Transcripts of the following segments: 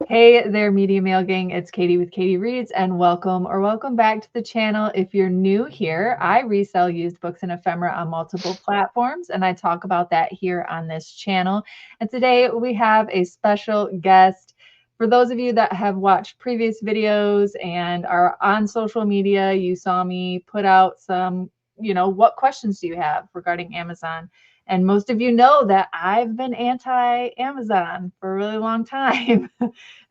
Hey there, Media Mail Gang. It's Katie with Katie Reads, and welcome back to the channel. If you're new here, I resell used books and ephemera on multiple platforms, and I talk about that here on this channel. And today we have a special guest. For those of you that have watched previous videos and are on social media, you saw me put out some, what questions do you have regarding Amazon? And most of you know that I've been anti-Amazon for a really long time.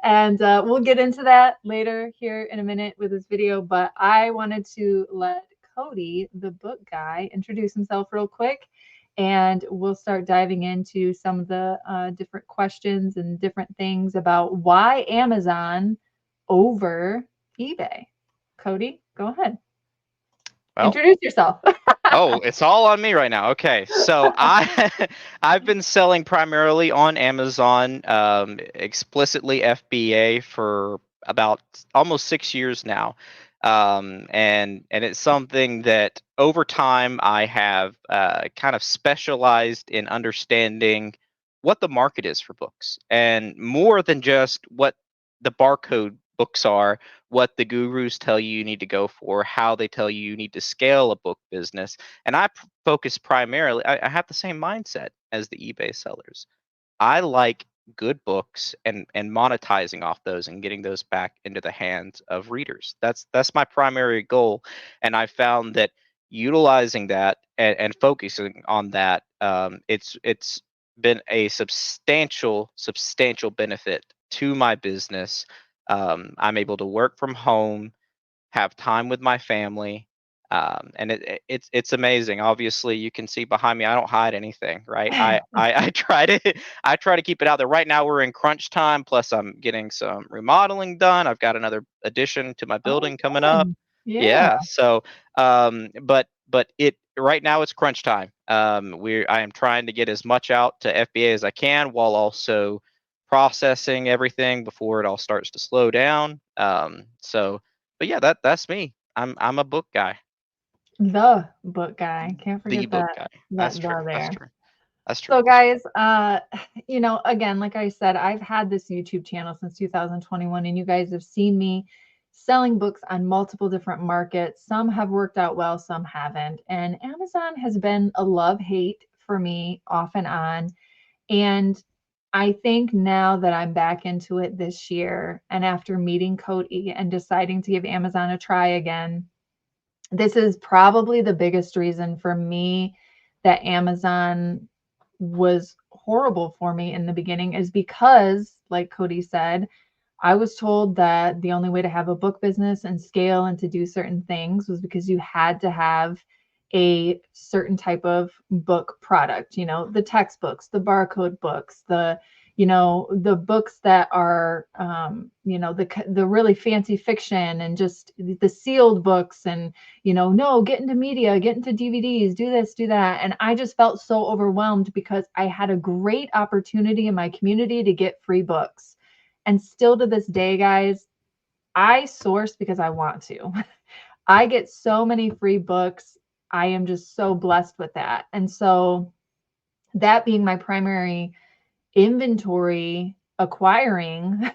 And we'll get into that later here in a minute with this video. But I wanted to let Koty, the book guy, introduce himself real quick. And we'll start diving into some of the different questions and different things about why Amazon over eBay. Koty, go ahead. Well, Introduce yourself. oh, it's all on me right now. Okay, so I've been selling primarily on Amazon, explicitly FBA for about almost 6 years now, and it's something that over time I have kind of specialized in understanding what the market is for books, and more than just what the barcode books are, what the gurus tell you need to go for, how they tell you need to scale a book business. And focus primarily, I have the same mindset as the eBay sellers. I like good books and monetizing off those and getting those back into the hands of readers. That's my primary goal. And I found that utilizing that and focusing on that, it's been a substantial benefit to my business. I'm able to work from home, have time with my family, and it's amazing. Obviously, you can see behind me, I don't hide anything, right? I try to I try to keep it out there. Right now, we're in crunch time. Plus, I'm getting some remodeling done. I've got another addition to my Oh, building coming up. fun. Yeah. Yeah. So, but it right now it's crunch time. I am trying to get as much out to FBA as I can while also processing everything before it all starts to slow down. But yeah, that's me. I'm a book guy. The book guy. Can't The forget book that guy. that That's the true. That's there. true. That's true. So That's true. guys, again, like I said, I've had this YouTube channel since 2021, and you guys have seen me selling books on multiple different markets. Some have worked out well, some haven't. And Amazon has been a love-hate for me off and on. And I think now that I'm back into it this year, and after meeting Koty and deciding to give Amazon a try again, this is probably the biggest reason for me that Amazon was horrible for me in the beginning is because, like Koty said, I was told that the only way to have a book business and scale and to do certain things was because you had to have a certain type of book product, the textbooks, the barcode books, the books that are, the really fancy fiction and just the sealed books and, no, get into media, get into DVDs, do this, do that. And I just felt so overwhelmed because I had a great opportunity in my community to get free books. And still to this day, guys, I source because I want to. I get so many free books. I am just so blessed with that. And so, that being my primary inventory acquiring,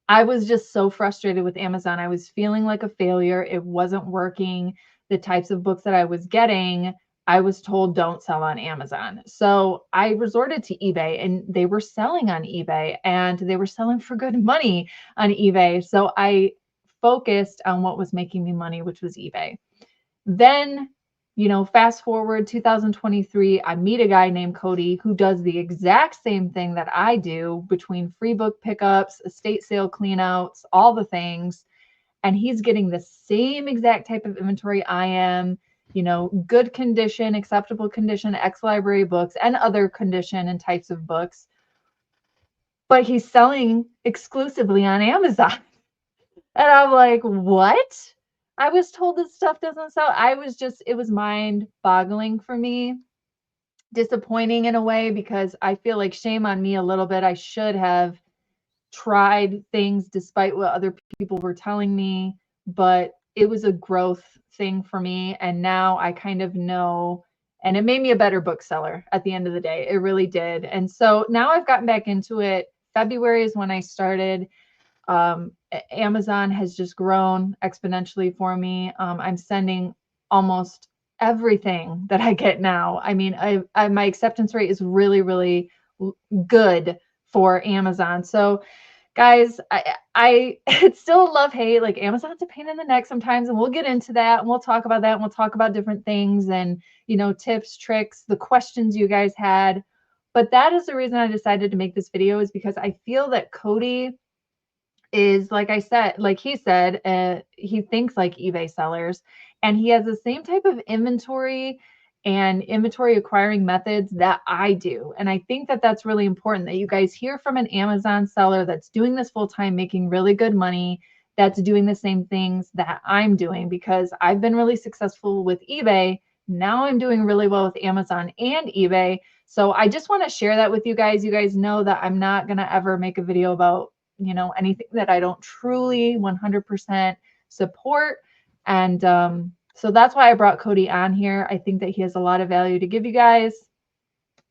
I was just so frustrated with Amazon. I was feeling like a failure. It wasn't working. The types of books that I was getting, I was told don't sell on Amazon. So I resorted to eBay, and they were selling on eBay, and they were selling for good money on eBay. So I focused on what was making me money, which was eBay. Then, fast forward 2023, I meet a guy named Koty who does the exact same thing that I do between free book pickups, estate sale cleanouts, all the things. And he's getting the same exact type of inventory I am, good condition, acceptable condition, ex library books, and other condition and types of books. But he's selling exclusively on Amazon. And I'm like, what? I was told this stuff doesn't sell. It was mind boggling for me, disappointing in a way, because I feel like shame on me a little bit. I should have tried things despite what other people were telling me, but it was a growth thing for me. And now I kind of know, and it made me a better bookseller at the end of the day. It really did. And so now I've gotten back into it. February is when I started. Amazon has just grown exponentially for me. I'm sending almost everything that I get now. I mean, my acceptance rate is really, really good for Amazon. So guys, I it's still love hate. Like Amazon's a pain in the neck sometimes, and we'll get into that and we'll talk about that and we'll talk about different things and tips, tricks, the questions you guys had. But that is the reason I decided to make this video, is because I feel that Koty is, like I said, like he said, he thinks like eBay sellers, and he has the same type of inventory and inventory acquiring methods that I do. And I think that that's really important, that you guys hear from an Amazon seller that's doing this full time, making really good money, that's doing the same things that I'm doing, because I've been really successful with eBay. Now I'm doing really well with Amazon and eBay. So I just want to share that with you guys. You guys know that I'm not going to ever make a video about anything that I don't truly 100% support. And so that's why I brought Koty on here. I think that he has a lot of value to give you guys.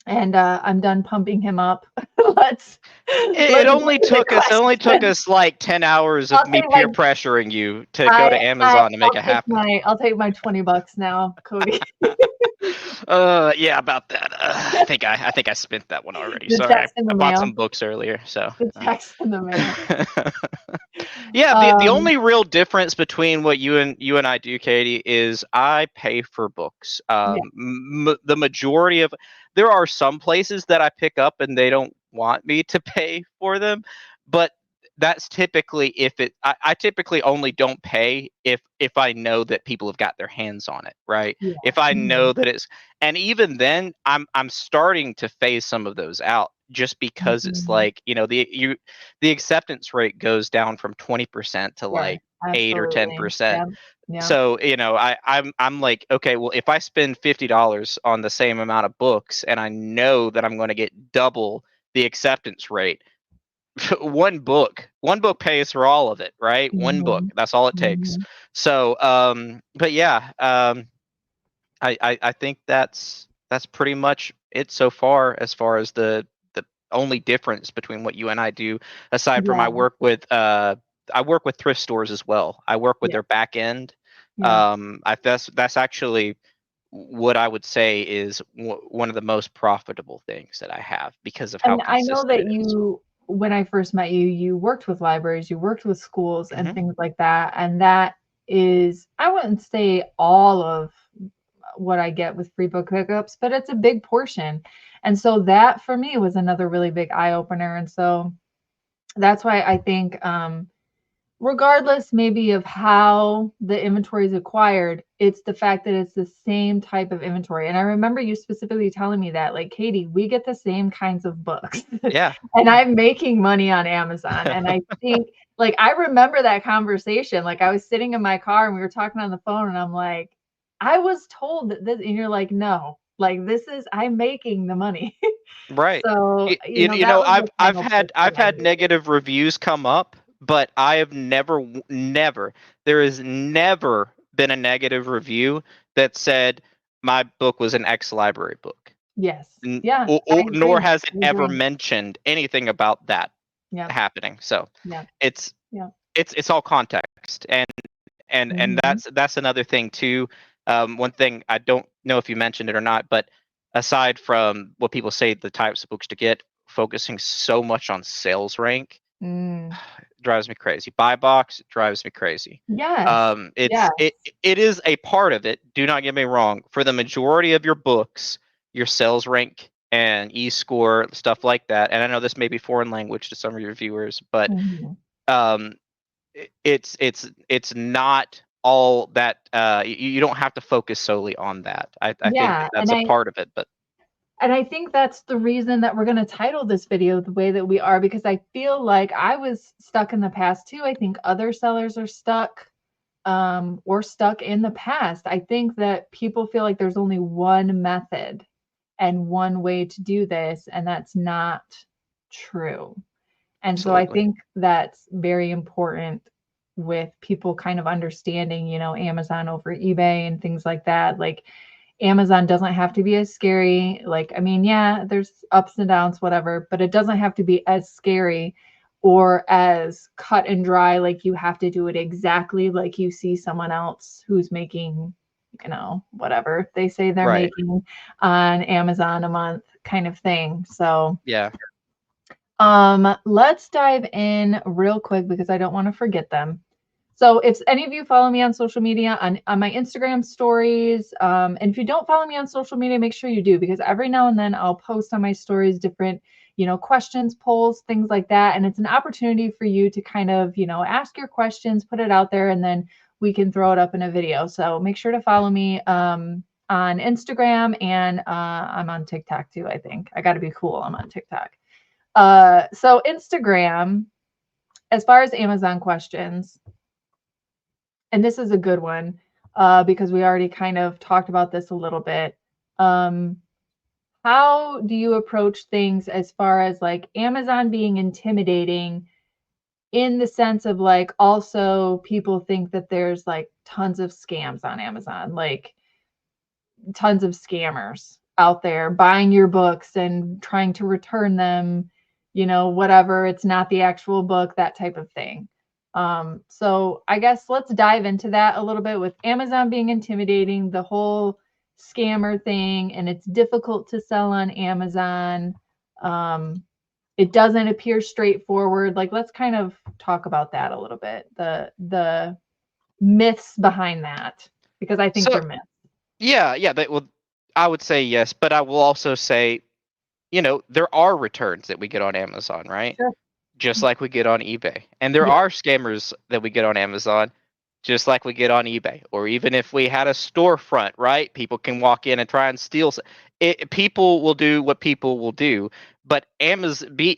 And I'm done pumping him up. let's It only get into took us. It only took questions. us like 10 hours of I'll me take peer my pressuring you to go to Amazon to make it happen. I'll take my $20 now, Koty. Yeah, about that. I think I spent that one already. The Sorry, text in I the bought some mail. books earlier, so. The text in the mail. Yeah, the only real difference between what you and I do, Katie, is I pay for books. Yeah. The majority of there are some places that I pick up and they don't want me to pay for them, but that's typically I typically only don't pay if I know that people have got their hands on it, right? Yeah. If I Mhm. know that and even then I'm starting to phase some of those out, just because it's Mhm. like, the acceptance rate goes down from 20% to Yeah, like 8 or absolutely. 10%. Yep. Yep. So, I'm like, okay, well, if I spend $50 on the same amount of books and I know that I'm going to get double the acceptance rate, one book pays for all of it, right? One book, Mhm. that's all it takes. Mhm. So, but yeah, I think that's pretty much it so far as the only difference between what you and I do, aside from Yeah. I work with thrift stores as well. I work with Yeah. their back end. Yeah. That's actually what I would say is one of the most profitable things that I have, because of how And I know consistent that it is. when I first met you, you worked with libraries, you worked with schools and Hmm. things like that. And that is, I wouldn't say all of what I get with free book pickups, but it's a big portion. And so that for me was another really big eye opener. And so that's why I think regardless maybe of how the inventory is acquired, it's the fact that it's the same type of inventory. And I remember you specifically telling me that, like, Katie, we get the same kinds of books. Yeah. And I'm making money on Amazon. And I think, like, I remember that conversation. Like, I was sitting in my car and we were talking on the phone, and I'm like, I was told that this, and you're like, no, like, I'm making the money. Right. So, that was the I've final push had that I've I had needed. negative reviews come up, but I have never, there has never been a negative review that said my book was an ex-library book. Yes. Yeah, I Nor agree. has it I ever agree. mentioned anything about that Yep. happening. So Yep. it's Yep. it's all context, and Mhm. that's another thing too. One thing, I don't know if you mentioned it or not, but aside from what people say the types of books to get, focusing so much on sales rank Mm. drives me crazy. Buy box drives me crazy. Yes. Yes. It is a part of it. Do not get me wrong. For the majority of your books, your sales rank and e-score, stuff like that. And I know this may be foreign language to some of your viewers, but Mhm. um, it's not all that. You don't have to focus solely on that. I think Yeah, that's a part of it, but and I think that's the reason that we're gonna title this video the way that we are, because I feel like I was stuck in the past too. I think other sellers are stuck, or stuck in the past. I think that people feel like there's only one method and one way to do this, and that's not true. And so I absolutely. think that's very important with people kind of understanding, Amazon over eBay and things like that. Like Amazon doesn't have to be as scary. Like, I mean, yeah, there's ups and downs, whatever, but it doesn't have to be as scary or as cut and dry, like you have to do it exactly like you see someone else who's making, whatever they say they're Right. making on Amazon a month kind of thing. So Yeah. let's dive in real quick because I don't want to forget them. So if any of you follow me on social media, on my Instagram stories, and if you don't follow me on social media, make sure you do, because every now and then I'll post on my stories different, questions, polls, things like that. And it's an opportunity for you to kind of, ask your questions, put it out there, and then we can throw it up in a video. So make sure to follow me on Instagram, and I'm on TikTok too, I think. I got to be cool. I'm on TikTok. So Instagram, as far as Amazon questions, and this is a good one, because we already kind of talked about this a little bit. Um, how do you approach things as far as like Amazon being intimidating, in the sense of like, also people think that there's like tons of scams on Amazon, like tons of scammers out there buying your books and trying to return them, whatever, it's not the actual book, that type of thing. So I guess let's dive into that a little bit, with Amazon being intimidating, the whole scammer thing, and it's difficult to sell on Amazon. It doesn't appear straightforward. Like, let's kind of talk about that a little bit, the myths behind that, because I think So they're myths. yeah, I would say yes, but I will also say, there are returns that we get on Amazon, right? Sure. Just like we get on eBay. And there Yep. are scammers that we get on Amazon, just like we get on eBay. Or even if we had a storefront, right? People can walk in and try and steal. People will do what people will do. But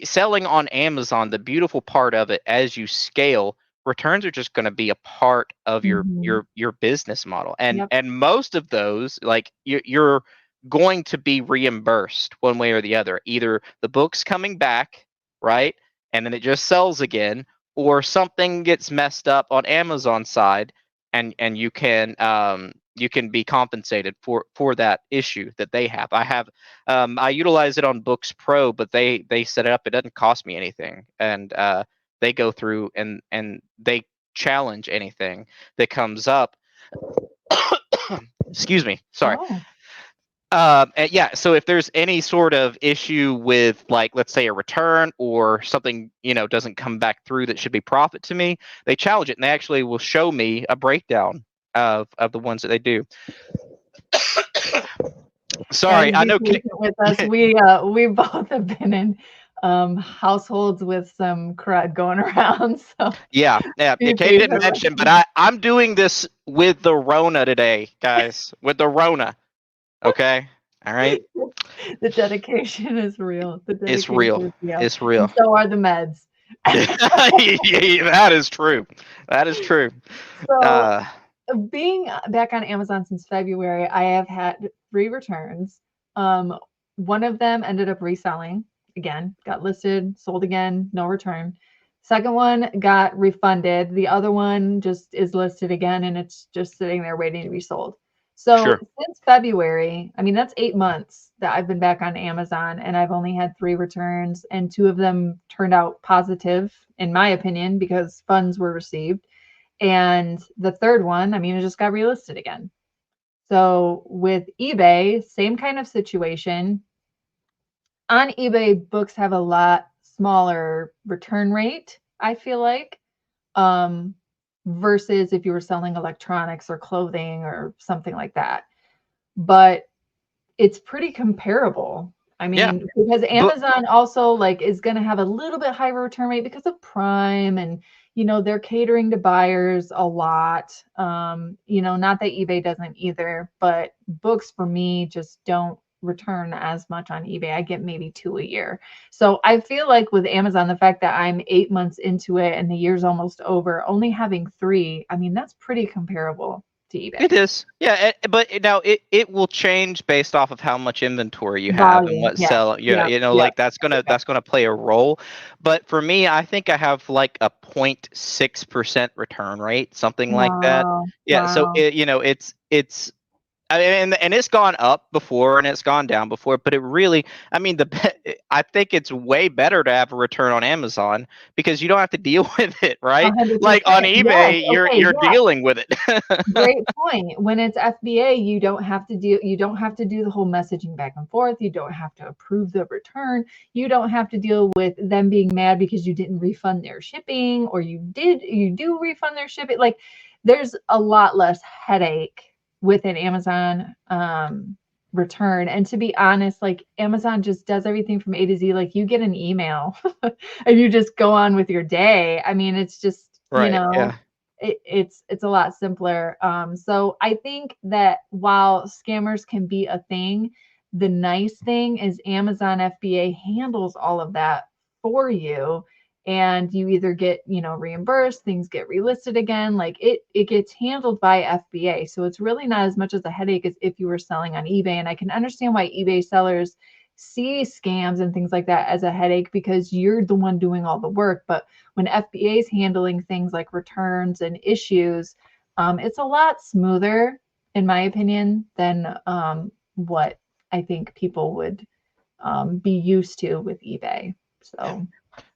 selling on Amazon, the beautiful part of it, as you scale, returns are just going to be a part of your Mhm. your your business model. And Yep. and most of those, like you're going to be reimbursed one way or the other. Either the book's coming back, right? And then it just sells again, or something gets messed up on Amazon side, and you can be compensated for that issue that they have. I utilize it on Books Pro, but they set it up. It doesn't cost me anything, and they go through and they challenge anything that comes up. Excuse me, sorry. Oh, And yeah, so if there's any sort of issue with, like, let's say a return or something, doesn't come back through that should be profit to me, they challenge it, and they actually will show me a breakdown of the ones that they do. guys, Sorry, I be know. patient with us. We both have been in households with some crud going around, so Yeah. be Katie patient didn't with mention, but us. I'm doing this with the Rona today, guys. With the Rona. Okay. All right. The dedication is real. The It's dedication real. is real, It's real. and so are the meds. Yeah, that is true. That is true. So, Uh, being back on Amazon since February, I have had 3 returns. Um, one of them ended up reselling again, got listed, sold again, no return. Second one got refunded. The other one just is listed again, and it's just sitting there waiting to be sold. So sure. since February, I mean, that's 8 months that I've been back on Amazon, and I've only had 3 returns, and 2 of them turned out positive, in my opinion, because funds were received. And the third one, I mean, it just got relisted again. So with eBay, same kind of situation. On eBay, books have a lot smaller return rate, I feel like, um, versus if you were selling electronics or clothing or something like that. But it's pretty comparable. I Yeah. mean, because But Amazon also like is going to have a little bit higher return rate because of Prime, and they're catering to buyers a lot. Not that eBay doesn't either, but books for me just don't return as much on eBay. I get maybe 2 a year. So I feel like with Amazon, the fact that I'm 8 months into it and the year's almost over, only having 3, I mean, that's pretty comparable to it eBay. is. Yeah, but now it will change based off of how much inventory you have and Volume. what Yes. sell. Yeah, Yep. Yep. like that's gonna play a role. But for me, I think I have like a 0.6% return rate, something like that. Wow. Yeah, so Wow. it's I mean, and it's gone up before and it's gone down before, but it really, I mean, I think it's way better to have a return on Amazon because you don't have to deal with it, right? Like on 100%. Yes. eBay, Okay. you're Yeah. dealing with it. Great point. When it's FBA, you don't have to do the whole messaging back and forth. You don't have to approve the return. You don't have to deal with them being mad because you didn't refund their shipping, or you do refund their shipping. Like, there's a lot less headache with an Amazon return. And to be honest, like, Amazon just does everything from A to Z. Like, you get an email and you just go on with your day. I mean, it's just, Right. Yeah. it's a lot simpler. So I think that while scammers can be a thing, the nice thing is Amazon FBA handles all of that for you, and you either get, reimbursed, things get relisted again. Like, it gets handled by FBA. So it's really not as much as a headache as if you were selling on eBay. And I can understand why eBay sellers see scams and things like that as a headache, because you're the one doing all the work. But when FBA is handling things like returns and issues, it's a lot smoother, in my opinion, than what I think people would be used to with eBay. Yeah. So,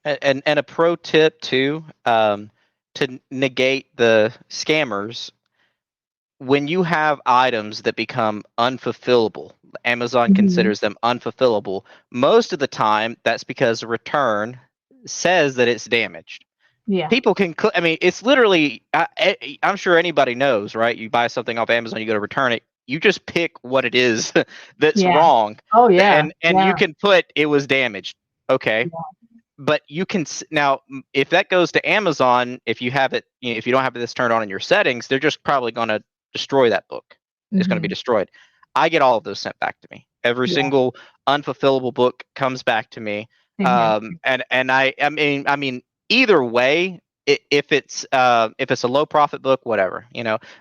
And a pro tip too, to negate the scammers, when you have items that become unfulfillable, Amazon mhm. considers them unfulfillable. Most of the time, that's because a return says that it's damaged. Yeah, People can, I mean, it's literally, I'm sure anybody knows, right? You buy something off Amazon, you go to return it, you just pick what it is that's yeah. wrong, Oh, yeah, and you yeah, can put it was damaged. Okay, yeah. but you can now, if that goes to Amazon, if you have it, if you don't have this turned on in your settings, they're just probably going to destroy that book. It's going to be Mhm. destroyed. I get all of those sent back to me. Every Yeah, single unfulfillable book comes back to me. same here. And I mean, either way, if it's a low profit book, whatever,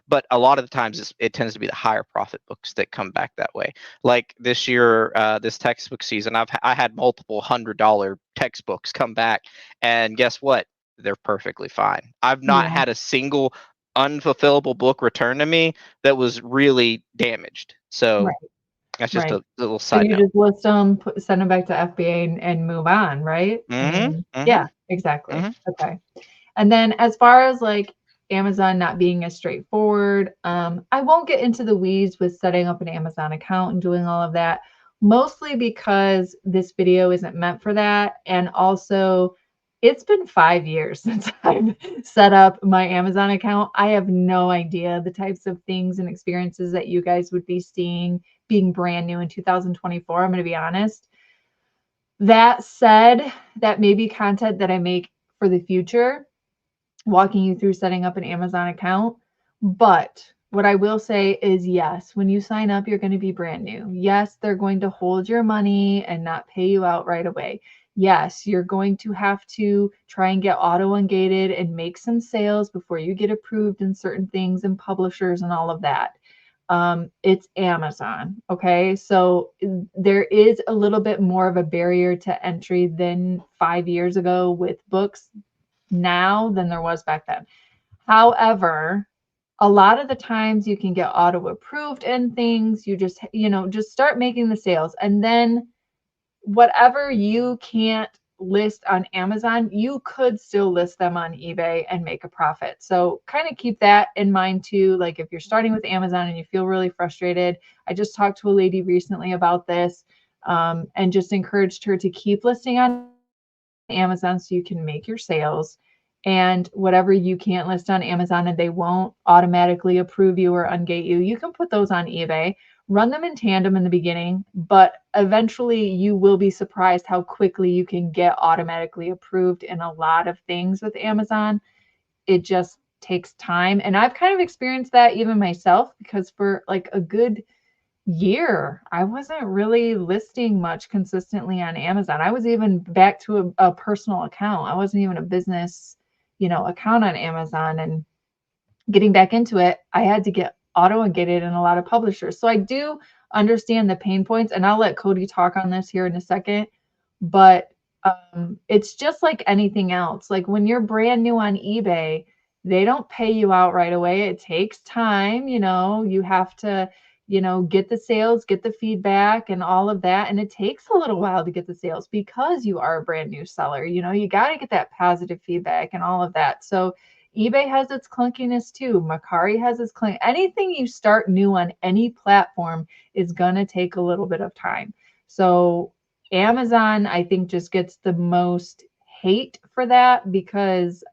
But a lot of the times, it tends to be the higher profit books that come back that way. Like this year, this textbook season, I had multiple $100 textbooks come back, and guess what? They're perfectly fine. I've not Yeah, had a single unfulfillable book returned to me that was really damaged. So right, that's just right. a little So side you note. just list them, send them back to FBA, and move on, right? I Mm-hmm. mean, yeah, Mm-hmm. exactly. Mm-hmm. Okay. And then as far as like Amazon not being as straightforward, I won't get into the weeds with setting up an Amazon account and doing all of that, mostly because this video isn't meant for that. And also, it's been 5 years since I've set up my Amazon account. I have no idea the types of things and experiences that you guys would be seeing being brand new in 2024. I'm going to be honest. That said, that may be content that I make for the future, walking you through setting up an Amazon account. But what I will say is, yes, when you sign up, you're going to be brand new. Yes, they're going to hold your money and not pay you out right away. Yes, you're going to have to try and get auto ungated and make some sales before you get approved in certain things and publishers and all of that. It's Amazon. Okay. So there is a little bit more of a barrier to entry than 5 years ago with books now than there was back then. However, a lot of the times you can get auto approved and things. You just start making the sales, and then whatever you can't list on Amazon, you could still list them on eBay and make a profit. So kind of keep that in mind too. Like, if you're starting with Amazon and you feel really frustrated, I just talked to a lady recently about this, and just encouraged her to keep listing on Amazon so you can make your sales. And whatever you can't list on Amazon and they won't automatically approve you or ungate you, you can put those on eBay. Run them in tandem in the beginning, but eventually you will be surprised how quickly you can get automatically approved in a lot of things with Amazon. It just takes time. And I've kind of experienced that even myself, because for like a good year, I wasn't really listing much consistently on Amazon. I was even back to a personal account. I wasn't even a business, account on Amazon. And getting back into it, I had to get auto and get it in a lot of publishers. So I do understand the pain points, and I'll let Koty talk on this here in a second. But it's just like anything else. Like, when you're brand new on eBay, they don't pay you out right away. It takes time. You have to get the sales, get the feedback and all of that. And it takes a little while to get the sales because you are a brand new seller. You got to get that positive feedback and all of that. So eBay has its clunkiness too. Mercari has its clunk. Anything you start new on any platform is going to take a little bit of time. So Amazon, I think, just gets the most hate for that because,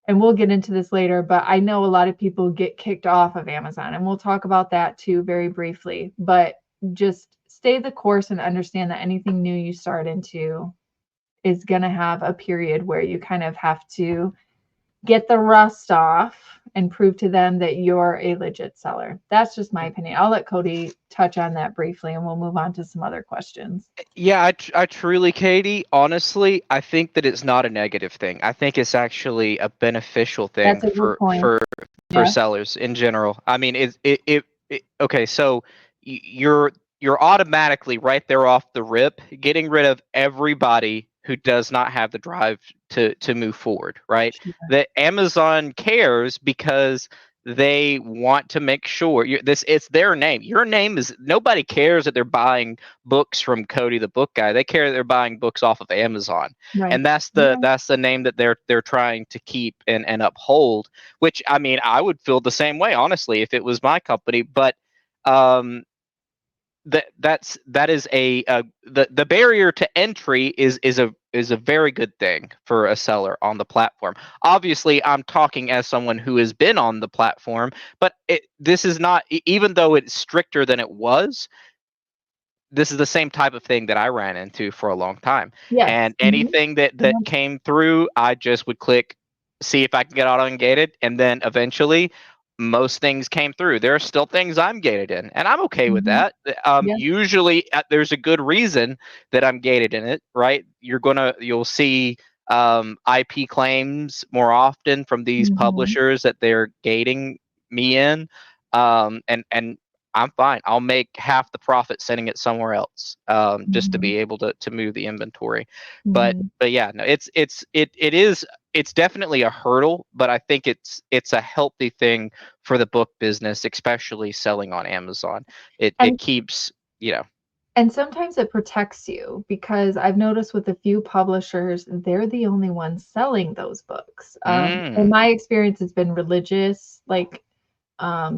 and we'll get into this later, but I know a lot of people get kicked off of Amazon, and we'll talk about that too very briefly. But just stay the course and understand that anything new you start into is going to have a period where you kind of have to get the rust off and prove to them that you're a legit seller. That's just my opinion. I'll let Koty touch on that briefly and we'll move on to some other questions. Yeah, I truly, Katie, honestly, I think that it's not a negative thing. I think it's actually a beneficial thing That's a good point. for Yeah. sellers in general. I mean, okay, so you're automatically right there off the rip getting rid of everybody who does not have the drive to move forward, right? Sure. That Amazon cares because they want to make sure it's their name. Your name is nobody cares that they're buying books from Koty the book guy. They care that they're buying books off of Amazon. Right. And that's the Yeah. that's the name that they're trying to keep and uphold, which I mean I would feel the same way honestly if it was my company, but um that is the barrier to entry is a very good thing for a seller on the platform. Obviously, I'm talking as someone who has been on the platform, but this is not even though it's stricter than it was, this is the same type of thing that I ran into for a long time. Yes. And anything that Yeah. came through, I just would click see if I can get auto gated, and then eventually most things came through. There are still things I'm gated in, and I'm okay with Mhm. that. Yeah. Usually there's a good reason that I'm gated in it, right? You'll see IP claims more often from these Mhm. publishers that they're gating me in, and I'm fine. I'll make half the profit sending it somewhere else, just to Mhm. be able to move the inventory. But Mhm. but yeah, no, it's definitely a hurdle, but I think it's a healthy thing for the book business, especially selling on Amazon. It And keeps and sometimes it protects you because I've noticed with a few publishers, they're the only ones selling those books. In mm, my experience, it's been religious, like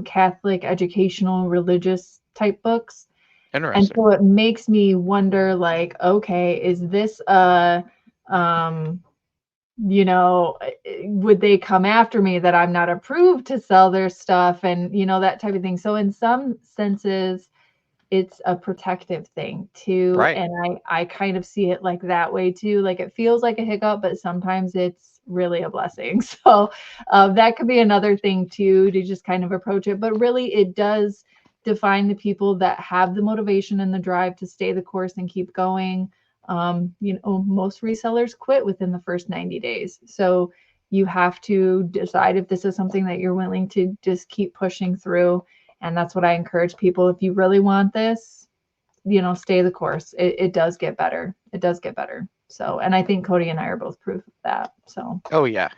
Catholic, educational, religious type books. And interesting. so it makes me wonder, like, okay, is this um, would they come after me that I'm not approved to sell their stuff and, that type of thing. So in some senses, it's a protective thing too. Right. And I kind of see it like that way too. Like it feels like a hiccup, but sometimes it's really a blessing. So that could be another thing too, to just kind of approach it. But really, it does define the people that have the motivation and the drive to stay the course and keep going. Most resellers quit within the first 90 days. So you have to decide if this is something that you're willing to just keep pushing through. And that's what I encourage people. If you really want this, stay the course. It does get better. It does get better. So, and I think Koty and I are both proof of that. So, Oh yeah,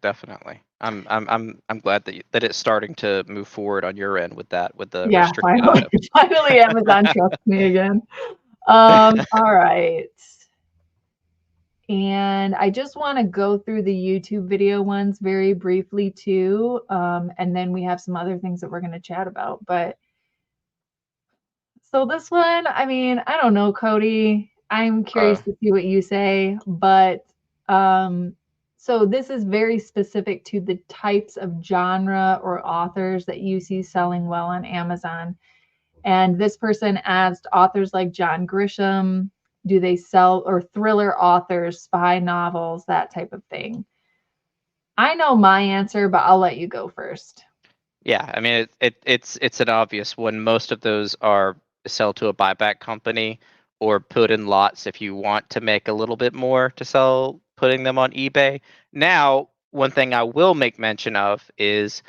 definitely. I'm glad that it's starting to move forward on your end with that with the yeah, restricted finally, items. finally, Amazon trusts me again. All right. And I just want to go through the YouTube video ones very briefly too. And then we have some other things that we're going to chat about. But so this one, I mean, I don't know, Koty. I'm Uh, curious to see what you say, but um, so this is very specific to the types of genre or authors that you see selling well on Amazon. And this person asked authors like John Grisham, do they sell, or thriller authors, spy novels, that type of thing? I know my answer, but I'll let you go first. Yeah, I mean it's an obvious one. Most of those are sell to a buyback company or put in lots if you want to make a little bit more to sell putting them on eBay. Now, one thing I will make mention of is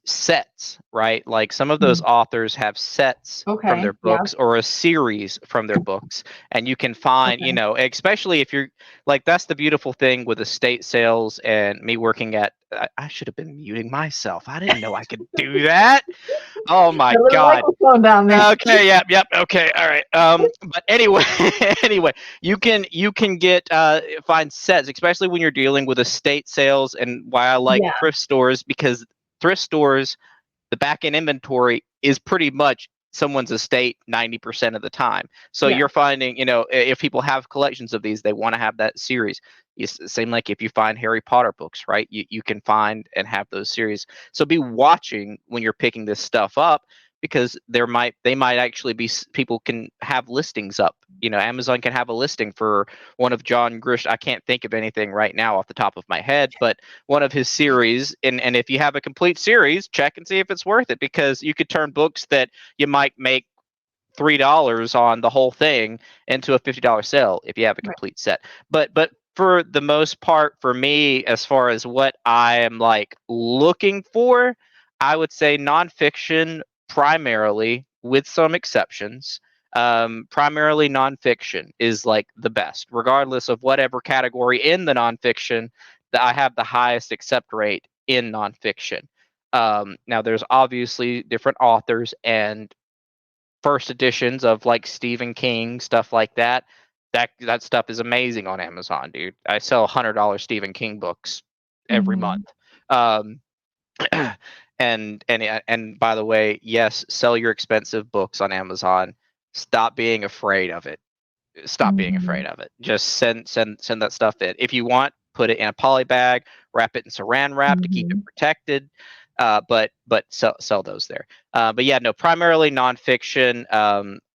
sets, right? Like some of those Mm. authors have sets from Okay. their Yeah. books or a series from their books, and you can find, Okay. especially if you're like, that's the beautiful thing with estate sales and me working at. I should have been muting myself. I didn't know I could do that. Oh my The little God. microphone down there. Okay, yep, okay, all right. But anyway, anyway, you can get find sets, especially when you're dealing with estate sales, and why I like Yeah. thrift stores, because thrift stores, the back end inventory is pretty much someone's estate 90% of the time. So Yeah. you're finding, if people have collections of these, they want to have that series. It's the same like if you find Harry Potter books, right? You can find and have those series. So be watching when you're picking this stuff up, because they might actually be, people can have listings up. Amazon can have a listing for one of John Grish. I can't think of anything right now off the top of my head, but one of his series, and if you have a complete series, check and see if it's worth it, because you could turn books that you might make $3 on the whole thing into a $50 sale if you have a Right. complete set. But for the most part, for me, as far as what I am like looking for, I would say nonfiction primarily, with some exceptions. Primarily nonfiction is like the best, regardless of whatever category in the nonfiction, that I have the highest accept rate in nonfiction. Now, there's obviously different authors and first editions of like Stephen King, stuff like that. That stuff is amazing on Amazon, dude. I sell $100 Stephen King books every month. Mhm. Um, and by the way, yes, sell your expensive books on Amazon. Stop being afraid of it. Stop being afraid Mhm. of it. Just send that stuff in. If you want, put it in a poly bag, wrap it in saran wrap to keep it Mhm. protected. But sell those there. But yeah, no, primarily nonfiction.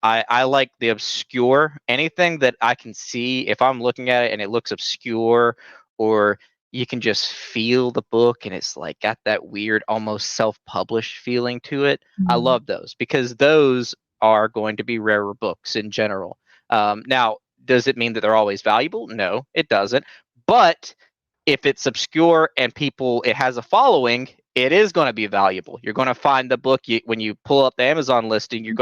I like the obscure. Anything that I can see, if I'm looking at it and it looks obscure, or you can just feel the book and it's like got that weird, almost self-published feeling to it. I Mhm. love those, because those are going to be rarer books in general. Now, does it mean that they're always valuable? No, it doesn't. But if it's obscure and it has a following, it is going to be valuable. You're going to find the book, when you pull up the Amazon listing, Sure. you're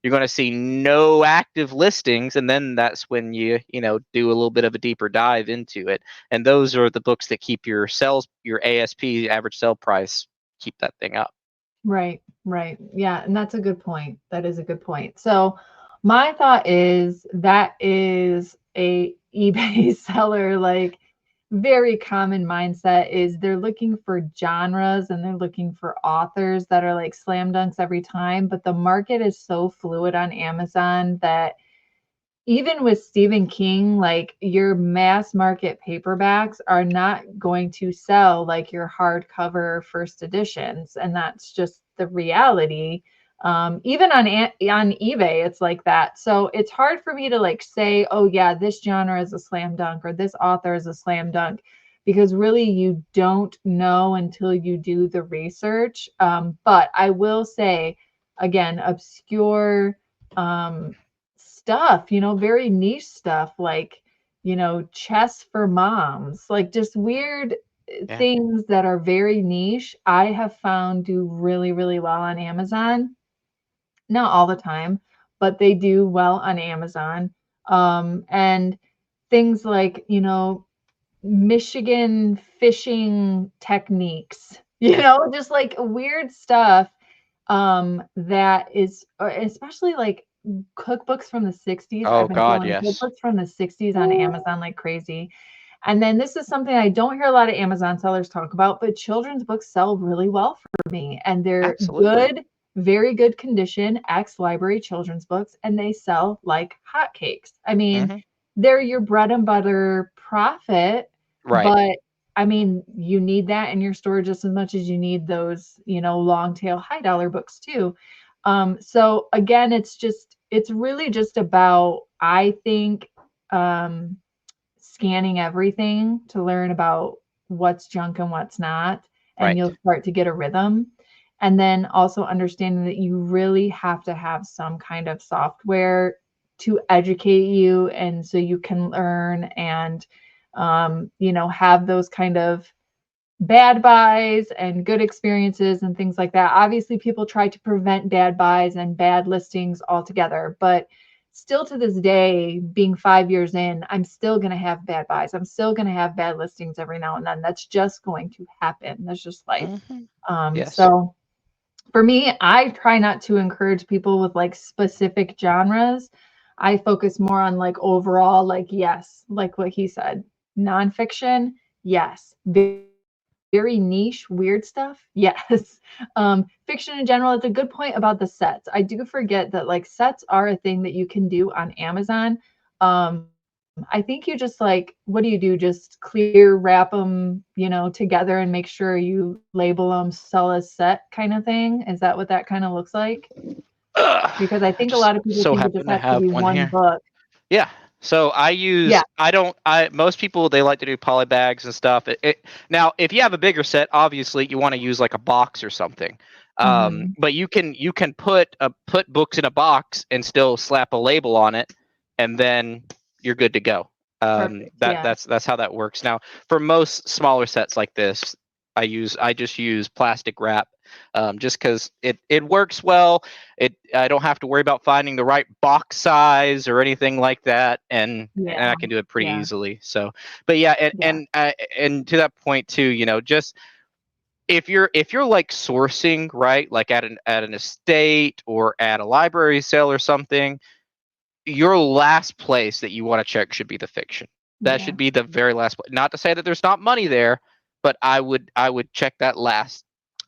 going to see no active listings, and then that's when you do a little bit of a deeper dive into it. And those are the books that keep your ASP, average sale price, keep that thing up. Right, right. Yeah, and that's a good point. That is a good point. So my thought is that is a eBay seller, like very common mindset is they're looking for genres and they're looking for authors that are like slam dunks every time, but the market is so fluid on Amazon that even with Stephen King, like your mass market paperbacks are not going to sell like your hardcover first editions, and that's just the reality. Even on eBay, it's like that. So it's hard for me to like say, oh yeah, this genre is a slam dunk or this author is a slam dunk, because really you don't know until you do the research. But I will say, again, obscure. Stuff, very niche stuff like, chess for moms, like just weird Yeah. things that are very niche, I have found do really, really well on Amazon. Not all the time, but they do well on Amazon. And things like, Michigan fishing techniques, Yeah. just like weird stuff that is especially like cookbooks from the 60s. I've Oh been God, selling yes. cookbooks from the 60s on Amazon like crazy. And then this is something I don't hear a lot of Amazon sellers talk about, but children's books sell really well for me. And they're Absolutely. good, very good condition, ex library children's books, and they sell like hotcakes. I mean, Hmm. they're your bread and butter profit, Right. but I mean, you need that in your store just as much as you need those, long tail high dollar books too. So again, it's really just about, I think, um, scanning everything to learn about what's junk and what's not, and Right. you'll start to get a rhythm. And then also understanding that you really have to have some kind of software to educate you, and so you can learn and have those kind of bad buys and good experiences and things like that. Obviously, people try to prevent bad buys and bad listings altogether, but still to this day, being 5 years in, I'm still going to have bad buys. I'm still going to have bad listings every now and then. That's just going to happen. That's just life. Hmm. Yes. So for me, I try not to encourage people with like specific genres. I focus more on like overall, like, yes, like what he said, nonfiction, yes, very niche, weird stuff, yes. Fiction in general, it's a good point about the sets. I do forget that like sets are a thing that you can do on Amazon. I think you just like, what do? Just clear wrap them, together and make sure you label them sell as set kind of thing. Is that what that kind of looks like? Because I I think a just lot of people so think it happen just to has to have be one one here. book. Yeah. So Yeah. most people, they like to do poly bags and stuff. Now, if you have a bigger set, obviously you want to use like a box or something. Hmm. But you can put books in a box and still slap a label on it, and then you're good to go. Perfect. That Yeah. that's how that works. Now, for most smaller sets like this, I just use plastic wrap, just because it works well. I don't have to worry about finding the right box size or anything like that, and Yeah. I can do it pretty Yeah. easily. So, but yeah, Yeah. and to that point too, just if you're like sourcing, right, like at an estate or at a library sale or something, your last place that you want to check should be the fiction. That Yeah. should be the very last place. Not to say that there's not money there, but I would check that last.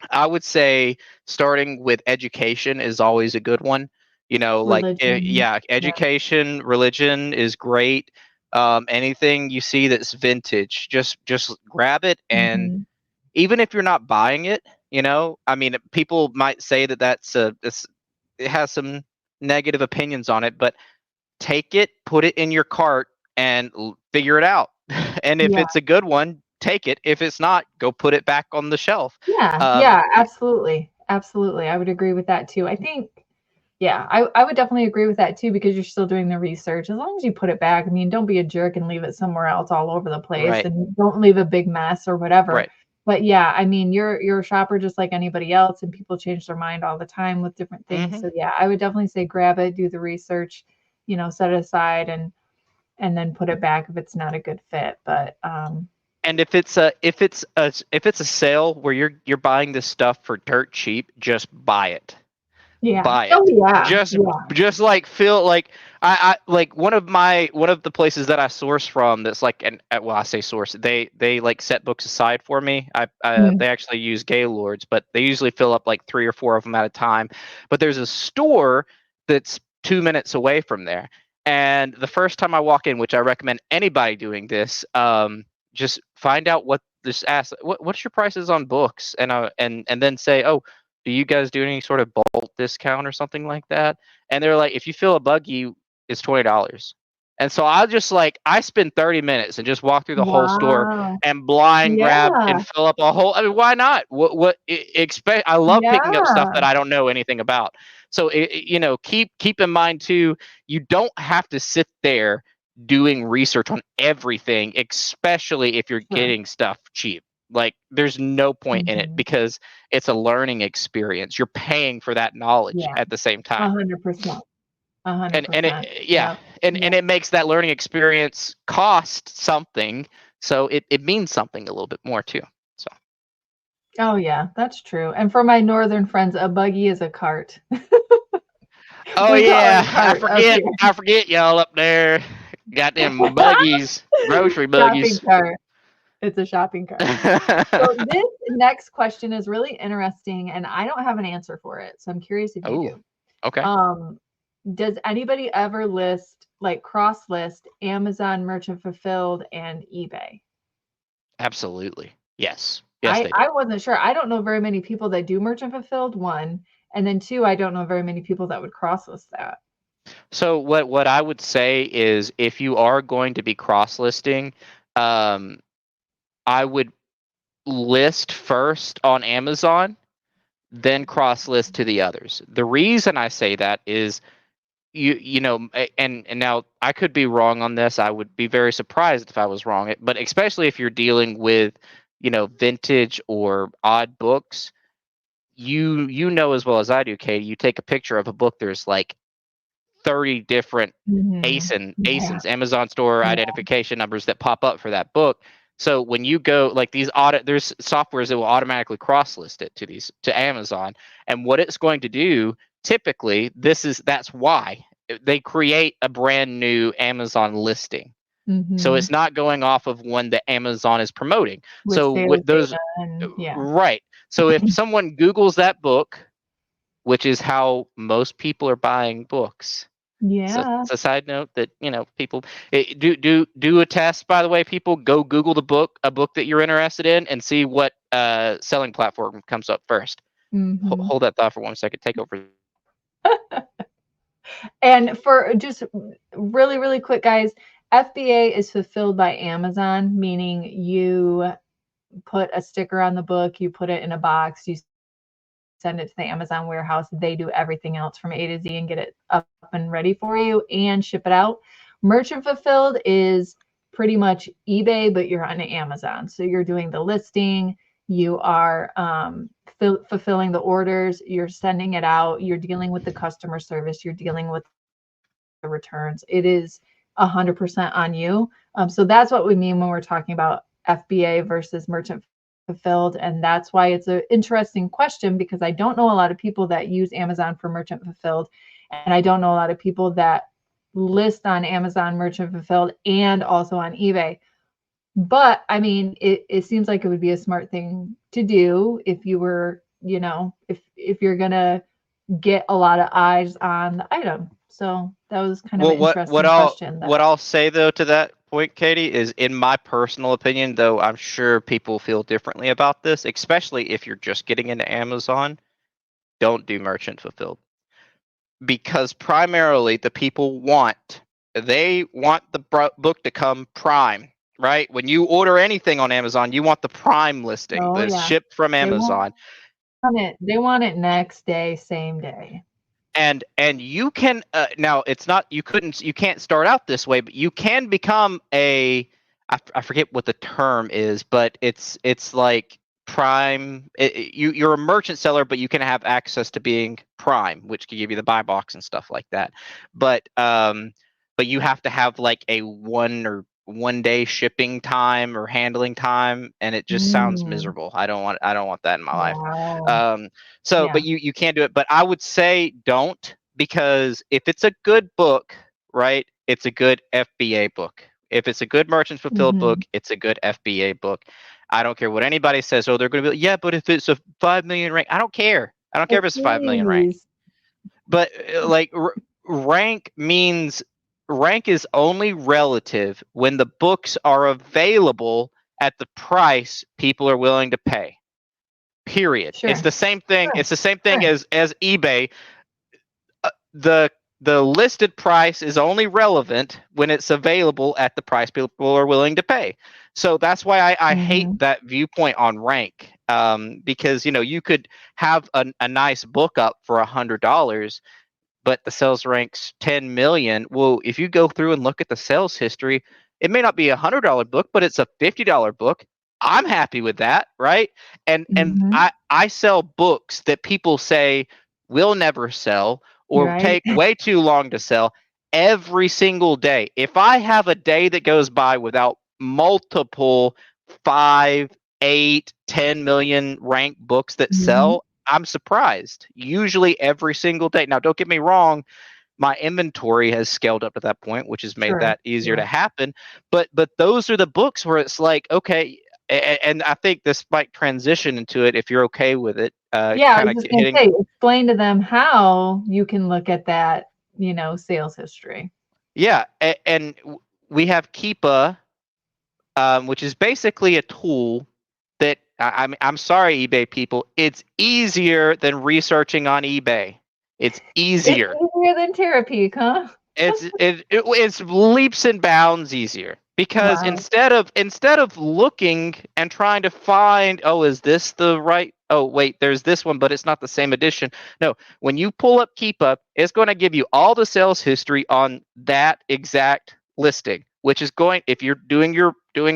I would say starting with education is always a good one. Like, Religion. yeah, Yeah. education, religion is great. Anything you see that's vintage, just grab it, and Hmm. even if you're not buying it, I mean, people might say that it has some negative opinions on it, but take it, put it in your cart, and figure it out. And if Yeah. it's a good one, take it. If it's not, go put it back on the shelf. Yeah. Um, Yeah. Absolutely. Absolutely. I would agree with that too. I think, yeah, I would definitely agree with that too because you're still doing the research. As long as you put it back, I mean, don't be a jerk and leave it somewhere else all over the place right, and don't leave a big mess or whatever. right. But yeah, I mean, you're a shopper just like anybody else and people change their mind all the time with different things. Hmm. So yeah, I would definitely say grab it, do the research, set it aside and then put it back if it's not a good fit. But And if it's a sale where you're buying this stuff for dirt cheap, just buy it. yeah. Buy Oh it. yeah. Just Yeah. just like feel like I like one of the places that I source from, that's like, and well, I say source, they like set books aside for me. Mm. They actually use Gaylords, but they usually fill up like 3 or 4 of them at a time. But there's a store that's 2 minutes away from there, and the first time I walk in, which I recommend anybody doing this, just find out just ask what's your prices on books, and then say, oh, do you guys do any sort of bulk discount or something like that? And they're like, if you feel a buggy, it's $20. And so I spend 30 minutes and just walk through the whole store Wow. and blind grab Yeah. and fill up a whole. I mean, why not? Expect? I love picking up stuff Yeah. that I don't know anything about. So keep in mind too, you don't have to sit there doing research on everything, especially if you're Sure. getting stuff cheap. Like, there's no point in it, Mhm. because it's a learning experience. You're paying for that knowledge Yeah, at the same time. 100%. And it 100%. yeah, Yep. and Yep. it makes that learning experience cost something, so it means something a little bit more too. So, Oh, yeah, that's true. And for my northern friends, a buggy is a cart. oh We call it yeah, a cart up here. I forget y'all up there got them buggies, grocery Shopping buggies. cart. It's a shopping cart. So this next question is really interesting, and I don't have an answer for it. So I'm curious if you Oh, do. okay. Um, does anybody ever cross list Amazon Merchant Fulfilled and eBay? Absolutely. Yes, I they do. I wasn't sure. I don't know very many people that do merchant fulfilled, one, and then two, I don't know very many people that would cross list that. So what I would say is, if you are going to be cross listing, um, I would list first on Amazon, then cross list to the others. The reason I say that is, and now I could be wrong on this. I would be very surprised if I was wrong. But especially if you're dealing with vintage or odd books, you know as well as I do, Katie, you take a picture of a book, there's like 30 different Mhm. Yeah. ASINs, Amazon store Yeah. identification numbers that pop up for that book. So when you go like these audit, there's softwares that will automatically cross list it to Amazon. And what it's going to do, typically, that's why they create a brand new Amazon listing. So Mhm. it's not going off of one that Amazon is promoting. With So sales those data and yeah. right. So if someone Googles that book, which is how most people are buying books. So Yeah. it's a side note that people do a test. By the way, people go Google a book that you're interested in, and see what selling platform comes up first. Mhm. Hold that thought for 1 second. Take over. And for just really, really quick, guys, FBA is fulfilled by Amazon, meaning you put a sticker on the book, you put it in a box, you send it to the Amazon warehouse. They do everything else from A to Z and get it up and ready for you and ship it out. Merchant fulfilled is pretty much eBay, but you're on Amazon. So you're doing the listing, you are fulfilling the orders, you're sending it out, you're dealing with the customer service, you're dealing with the returns. It is 100% on you. So that's what we mean when we're talking about FBA versus merchant fulfilled. And that's why it's an interesting question, because I don't know a lot of people that use Amazon for merchant fulfilled. And I don't know a lot of people that list on Amazon merchant fulfilled and also on eBay. But I mean, it seems like it would be a smart thing to do if you were, if you're gonna get a lot of eyes on the item. So that was kind of Well, an interesting question that what I'll say though to that point, Katie, is in my personal opinion, though I'm sure people feel differently about this, especially if you're just getting into Amazon, don't do merchant fulfilled. Because primarily the people they want the book to come prime, right? When you order anything on Amazon, you want the prime listing oh that's yeah. shipped from They Amazon. want they want it next day, same day. And you can now it's not you can't start out this way, but you can become I forget what the term is, but it's like prime. You're a merchant seller, but you can have access to being prime, which can give you the buy box and stuff like that. But you have to have like a 1 day shipping time or handling time, and it just sounds Mm, miserable. I don't want that in my life. wow. um so, but Yeah. you can't do it. But I would say don't, because if it's a good book, right, it's a good FBA book. If it's a good merchant fulfilled Mm-hmm. book, it's a good FBA book. I don't care what anybody says. Oh, they're going to be like, yeah, but if it's a 5 million rank, I don't care. I don't care Oh, if it's 5 million rank. please. But like rank means rank is only relative when the books are available at the price people are willing to pay. Period. It's Sure. the same thing. Sure. It's the same thing Sure. as eBay. The listed price is only relevant when it's available at the price people are willing to pay. So that's why I hate Mm-hmm. that viewpoint on rank, because you could have a nice book up for $100, but the sales ranks 10 million. Well, if you go through and look at the sales history, it may not be $100 book, but it's a $50 book. I'm happy with that, right? And Mm-hmm. I sell books that people say will never sell You're or right. take way too long to sell every single day. If I have a day that goes by without multiple 5, 8, 10 million ranked books that Mm-hmm. sell, I'm surprised. Usually every single day. Now, don't get me wrong, my inventory has scaled up to that point, which has made Sure. that easier Yeah. to happen. But those are the books where it's like, okay, and I think this might transition into it if you're okay with it. Yeah, I Kind was of just gonna hitting, say, explain to them how you can look at that, sales history. yeah, and we have Keepa, which is basically a tool that I'm sorry, eBay people, it's easier than researching on eBay. It's It's easier. easier than Terapeak, huh? It's leaps and bounds easier, because Wow. instead of looking and trying to find, oh, is this the right, oh wait, there's this one but it's not the same edition. No, when you pull up Keep Up, it's going to give you all the sales history on that exact listing. which is going, if you're doing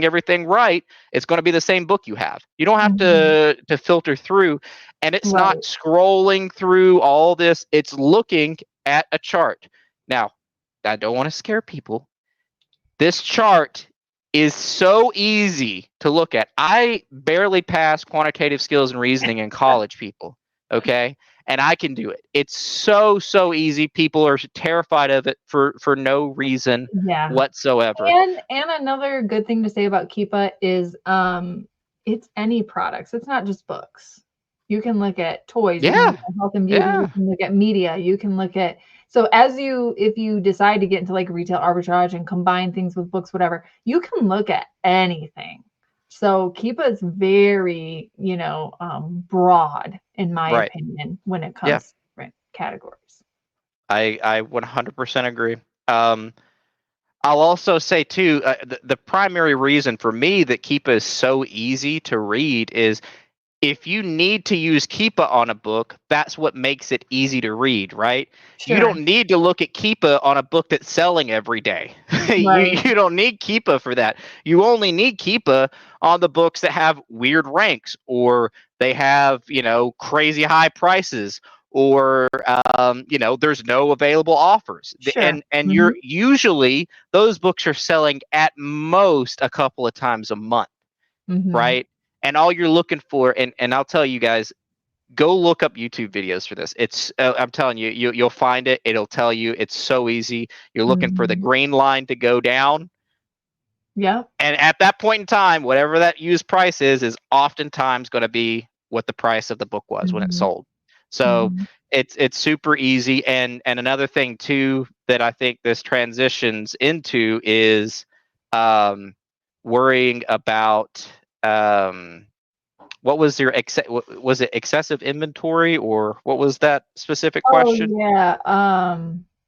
everything right, it's going to be the same book you have. You don't have Mhm. to filter through, and it's not Right. scrolling through all this. It's looking at a chart. Now, I don't want to scare people. This chart is so easy to look at. I barely passed quantitative skills and reasoning in college, people. Okay. And I can do it. It's so easy. People are terrified of it for no reason Yeah. whatsoever. And another good thing to say about Keepa is it's any products. It's not just books. You can look at toys, you can look Yeah. at health and beauty, you Yeah. can look at media, you can look at so as if you decide to get into like retail arbitrage and combine things with books, whatever, you can look at anything. So Keepa is very, broad in my Right. opinion when it Yeah. comes to different categories. I 100% agree. Um, I'll also say too, the primary reason for me that Keepa is so easy to read is if you need to use Keepa on a book, that's what makes it easy to read, right? You Sure. don't need to look at Keepa on a book that's selling every day. Right. You don't need Keepa for that. You only need Keepa on the books that have weird ranks, or they have, crazy high prices, or there's no available offers. Sure. And Hmm. you're usually, those books are selling at most a couple of times a month, Hmm. right? And all you're looking for, and I'll tell you guys, go look up YouTube videos for this. It's I'm telling you, you'll find it. It'll tell you. It's so easy. You're looking for the Hmm. green line to go down, Yep. and at that point in time, whatever that used price is oftentimes going to be what the price of the book was when it Mhm, sold. So mhm. it's super easy. And another thing too that I think this transitions into is um, worrying about what was your was it excessive inventory, or what was that specific Oh, question? yeah,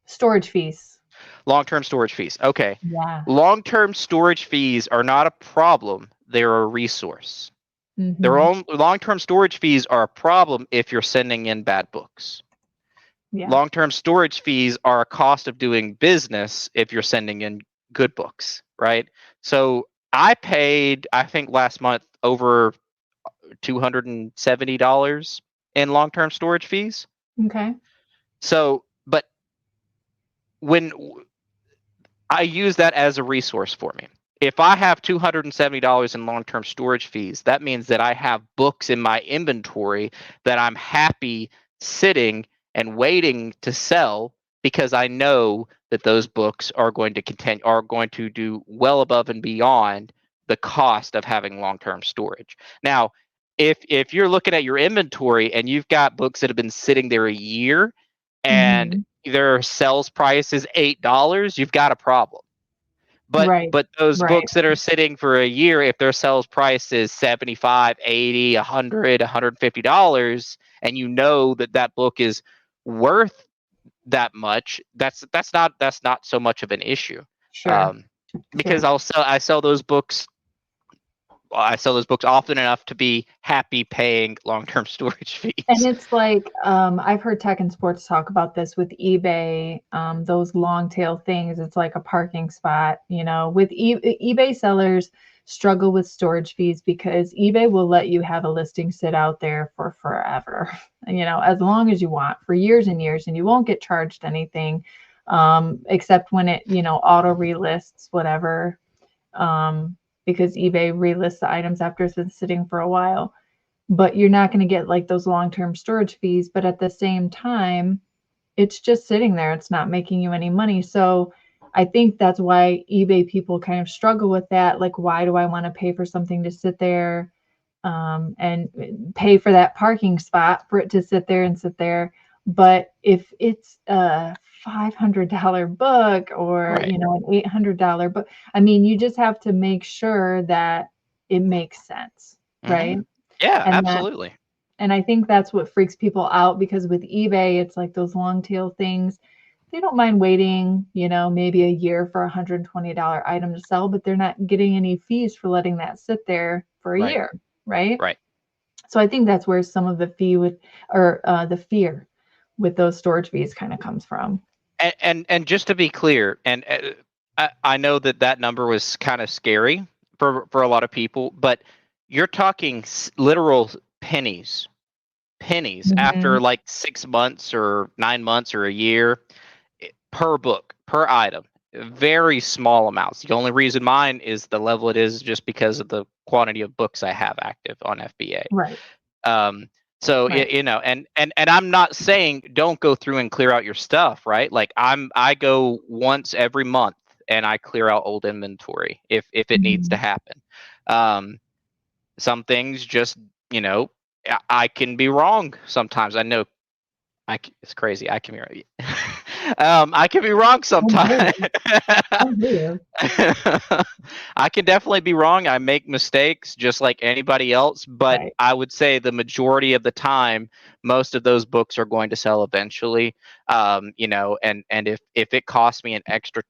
storage fees. Long-term storage fees. Okay. Yeah. Long-term storage fees are not a problem. They're a resource. Their Mhm. own long-term storage fees are a problem if you're sending in bad books. Yeah. Long-term storage fees are a cost of doing business if you're sending in good books, right? So I paid, I think last month, over $270 in long-term storage fees. Okay. So, but when I use that as a resource for me. If I have $270 in long-term storage fees, that means that I have books in my inventory that I'm happy sitting and waiting to sell, because I know that those books are going to do well above and beyond the cost of having long-term storage. Now, if you're looking at your inventory and you've got books that have been sitting there a year, and Mhm. their sales price is $8, you've got a problem. But Right. but those Right. books that are sitting for a year, if their sales price is 75, 80, 100, $150, and you know that that book is worth that much, that's not so much of an issue. Sure. Um, because Sure. I sell those books often enough to be happy paying long-term storage And fees. it's like, I've heard tech and sports talk about this with eBay, those long tail things. It's like a parking spot, with eBay sellers struggle with storage fees because eBay will let you have a listing sit out there for forever, as long as you want, for years and years, and you won't get charged anything, except when it, auto relists, whatever, because eBay relists the items after it's been sitting for a while, but you're not going to get like those long-term storage fees. But at the same time, it's just sitting there. It's not making you any money. So I think that's why eBay people kind of struggle with that. Like, why do I want to pay for something to sit there, and pay for that parking spot for it to sit there and sit there? But if it's a $500 book or, Right. an $800 book, I mean, you just have to make sure that it makes sense, Hmm. right? Yeah, And that absolutely. and I think that's what freaks people out because with eBay, it's like those long tail things. They don't mind waiting, maybe a year for a $120 item to sell, but they're not getting any fees for letting that sit there for a Right. year, right? Right. So I think that's where some of the fee with or the fear with those storage fees kind of comes from. And just to be clear, and I know that number was kind of scary for a lot of people, but you're talking literal pennies after Mhm. like 6 months or 9 months or a year per book per item. Very small amounts. The only reason mine is the level it is just because of the quantity of books I have active on FBA. Right. Um, so Right. and I'm not saying don't go through and clear out your stuff, right? Like I go once every month and I clear out old inventory if it needs to Mhm. happen. Um, some things just, you know, I can be wrong sometimes. I know it's crazy. I can be right. I can be wrong I hear sometimes. you. I hear you. I can definitely be wrong. I make mistakes just like anybody else, but Right. I would say the majority of the time, most of those books are going to sell eventually. And if it costs me an extra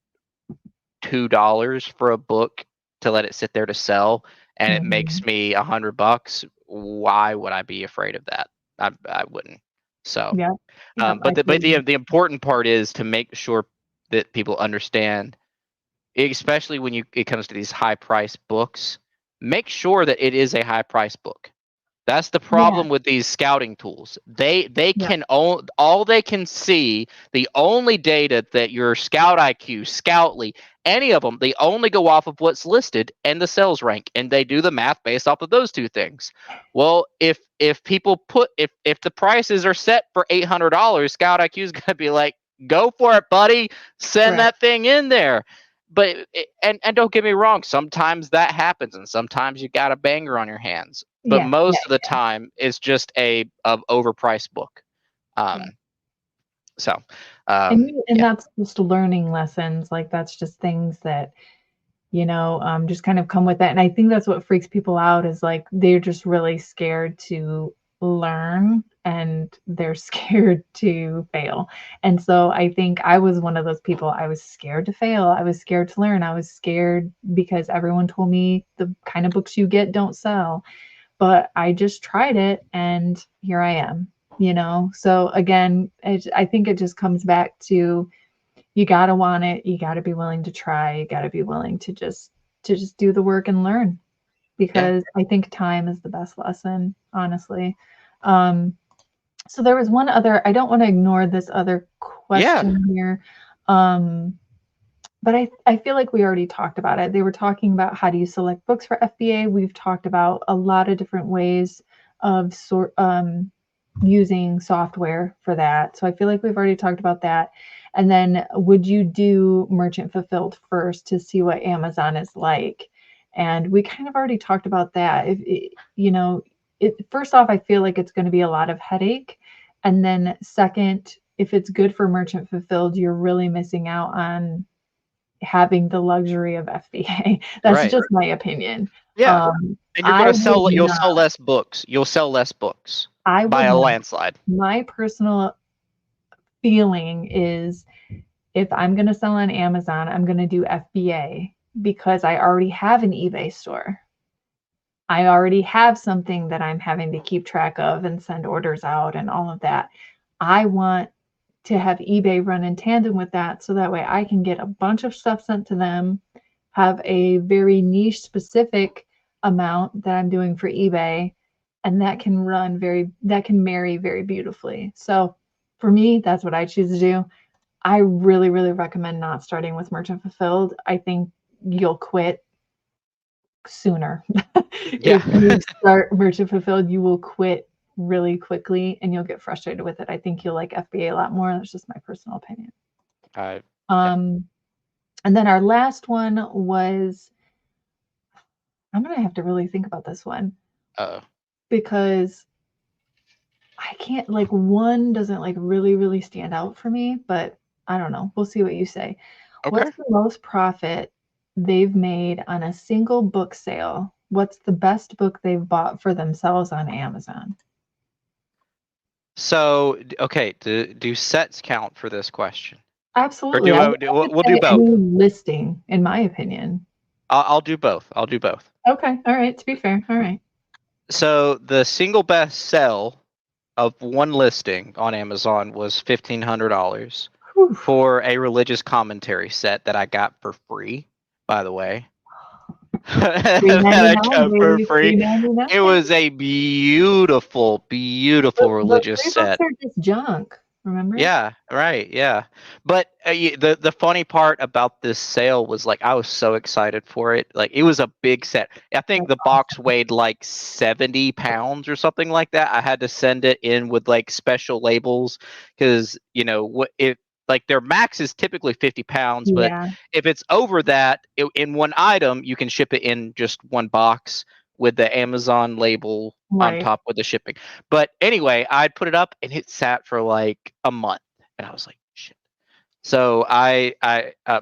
$2 for a book to let it sit there to sell, and it makes Mhm. me $100, why would I be afraid of that? I wouldn't. So. Yep. Yep. But I the feel but the you. the important part is to make sure that people understand, especially when it comes to these high price books, make sure that it is a high price book. That's the Yeah. problem with these scouting tools. They Yeah. can all they can see, the only data that your Scout IQ, Scoutly, any of them, they only go off of what's listed and the sales rank, and they do the math based off of those two things. Well, if people if the prices are set for $800, Scout IQ is gonna be like, go for it, buddy, send Right. that thing in there. But and don't get me wrong, sometimes that happens, and sometimes you got a banger on your hands, but Yeah. Yeah. most of the time it's just a overpriced book. Yeah. Um, so, And yeah, that's just learning lessons. Like that's just things that, just kind of come with that. And I think that's what freaks people out is like they're just really scared to learn and they're scared to fail. And so I think I was one of those people. I was scared to fail. I was scared to learn. I was scared because everyone told me the kind of books you get don't sell. But I just tried it and here I am. So again, I think it just comes back to you got to want it, you got to be willing to try, you got to be willing to just do the work and learn yeah, because I think time is the best lesson, honestly. Um so there was one other, I don't want to ignore this other yeah, question here. Um but I feel like we already talked about it. They were talking about how do you select books for FBA. We've talked about a lot of different ways of using software for that. So I feel like we've already talked about that. And then would you do merchant fulfilled first to see what Amazon is like? And we kind of already talked about that. First off, I feel like it's going to be a lot of headache. And then second, if it's good for merchant fulfilled, you're really missing out on having the luxury of FBA. That's right, just my opinion. yeah. And you're I gonna would sell. You'll not. sell less books. You'll sell less books I by would a not. landslide. My personal feeling is if I'm going to sell on Amazon, I'm going to do FBA because I already have an eBay store. I already have something that I'm having to keep track of and send orders out and all of that. I want to have eBay run in tandem with that so that way I can get a bunch of stuff sent to them, have a very niche specific amount that I'm doing for eBay, and that can marry very beautifully. So for me, that's what I choose to do. I really, really recommend not starting with merchant fulfilled. I think you'll quit sooner. Yeah, If you start merchant fulfilled, you will quit really quickly and you'll get frustrated with it. I think you'll like FBA a lot more. That's just my personal opinion. uh, yeah. Um, and then our last one was I'm gonna have to really think about this one Uh, because I can't like one doesn't like really, really stand out for me, but I don't know. We'll see what you say. okay. What's the most profit they've made on a single book sale? What's the best book they've bought for themselves on Amazon? So, okay, do sets count for this question, or Absolutely. do I uh, would, do- I we'll would we'll do say both. any listing, in my opinion. I'll do both. I'll do both. Okay. All right. To be fair. All right. So the single best sell of one listing on Amazon was $1,500. for a religious commentary set that I got for free, by the way. Three That ninety I nine, got for baby. free. It $3.99. was a beautiful, beautiful But religious free books set. are just junk. Remember? Yeah, right. Yeah. But the funny part about this sale was like I was so excited for it. Like it was a big set. I think That's the box weighed like 70 pounds or something like that. I had to send it in with like special labels because what it like their max is typically 50 pounds, but yeah, if it's over that in one item, you can ship it in just one box with the Amazon label on right. top with the shipping. But anyway, I'd put it up and it sat for like a month, and I was like, shit. So I'm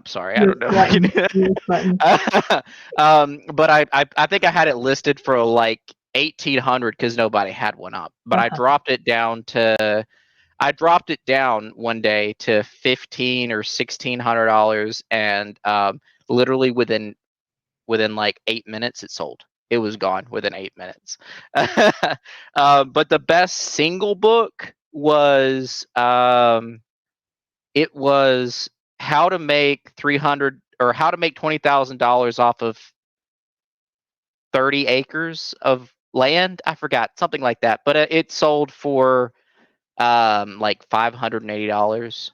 sorry, I You're don't know if I sweating. can. You're sweating. But I think I had it listed for like 1,800 because nobody had one up. But I dropped it down one day to 15 or $1,600, and literally within like 8 minutes it sold. It was gone within 8 minutes. But the best single book was it was how to make 300 or how to make $20,000 off of 30 acres of land. I forgot something like that, but it sold for like $580.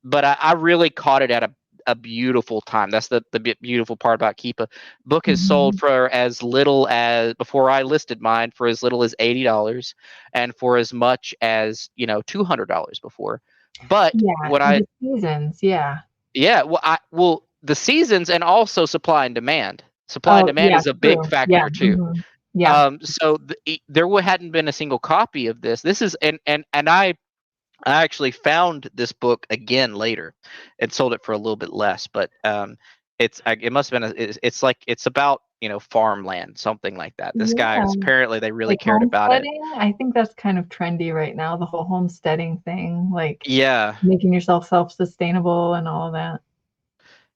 But I really caught it at a beautiful time. That's the beautiful part about Keepa. Book has sold Mhm. for as little as before I listed mine for as little as $80 and for as much as $200 before. But Yeah, what I the seasons, yeah. yeah, well the seasons and also supply and demand. Supply and Oh, demand yeah, is a big true. Yeah, factor too. mhm. Yeah. So there hadn't been a single copy of this. This is and I actually found this book again later and sold it for a little bit less, but it must have been it's like it's about farmland, something like that. This guy Yeah, is apparently they really like cared about it. homesteading, I think that's kind of trendy right now, the whole homesteading thing, like Yeah, making yourself self-sustainable and all of that.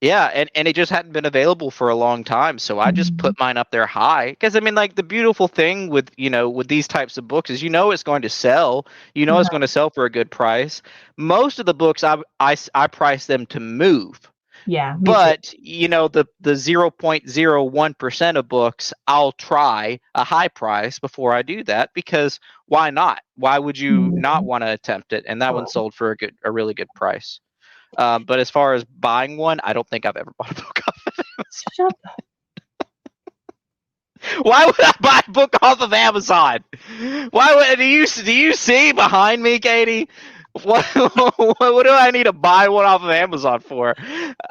yeah, and it just hadn't been available for a long time, so I just Mhm. put mine up there high because I mean, like the beautiful thing with with these types of books is it's going to sell, it's going Right. to sell for a good price. Most of the books I price them to move. Yeah, me too. But the 0.01% of books I'll try a high price before I do that because why not? Why would you not Mhm. want to attempt it? And that one Right. sold for a really good price. But as far as buying one, I don't think I've ever bought a book off of Amazon. Shut Why would I buy a book off of Amazon? Why would do you see behind me, Katie? What what do I need to buy one off of Amazon for?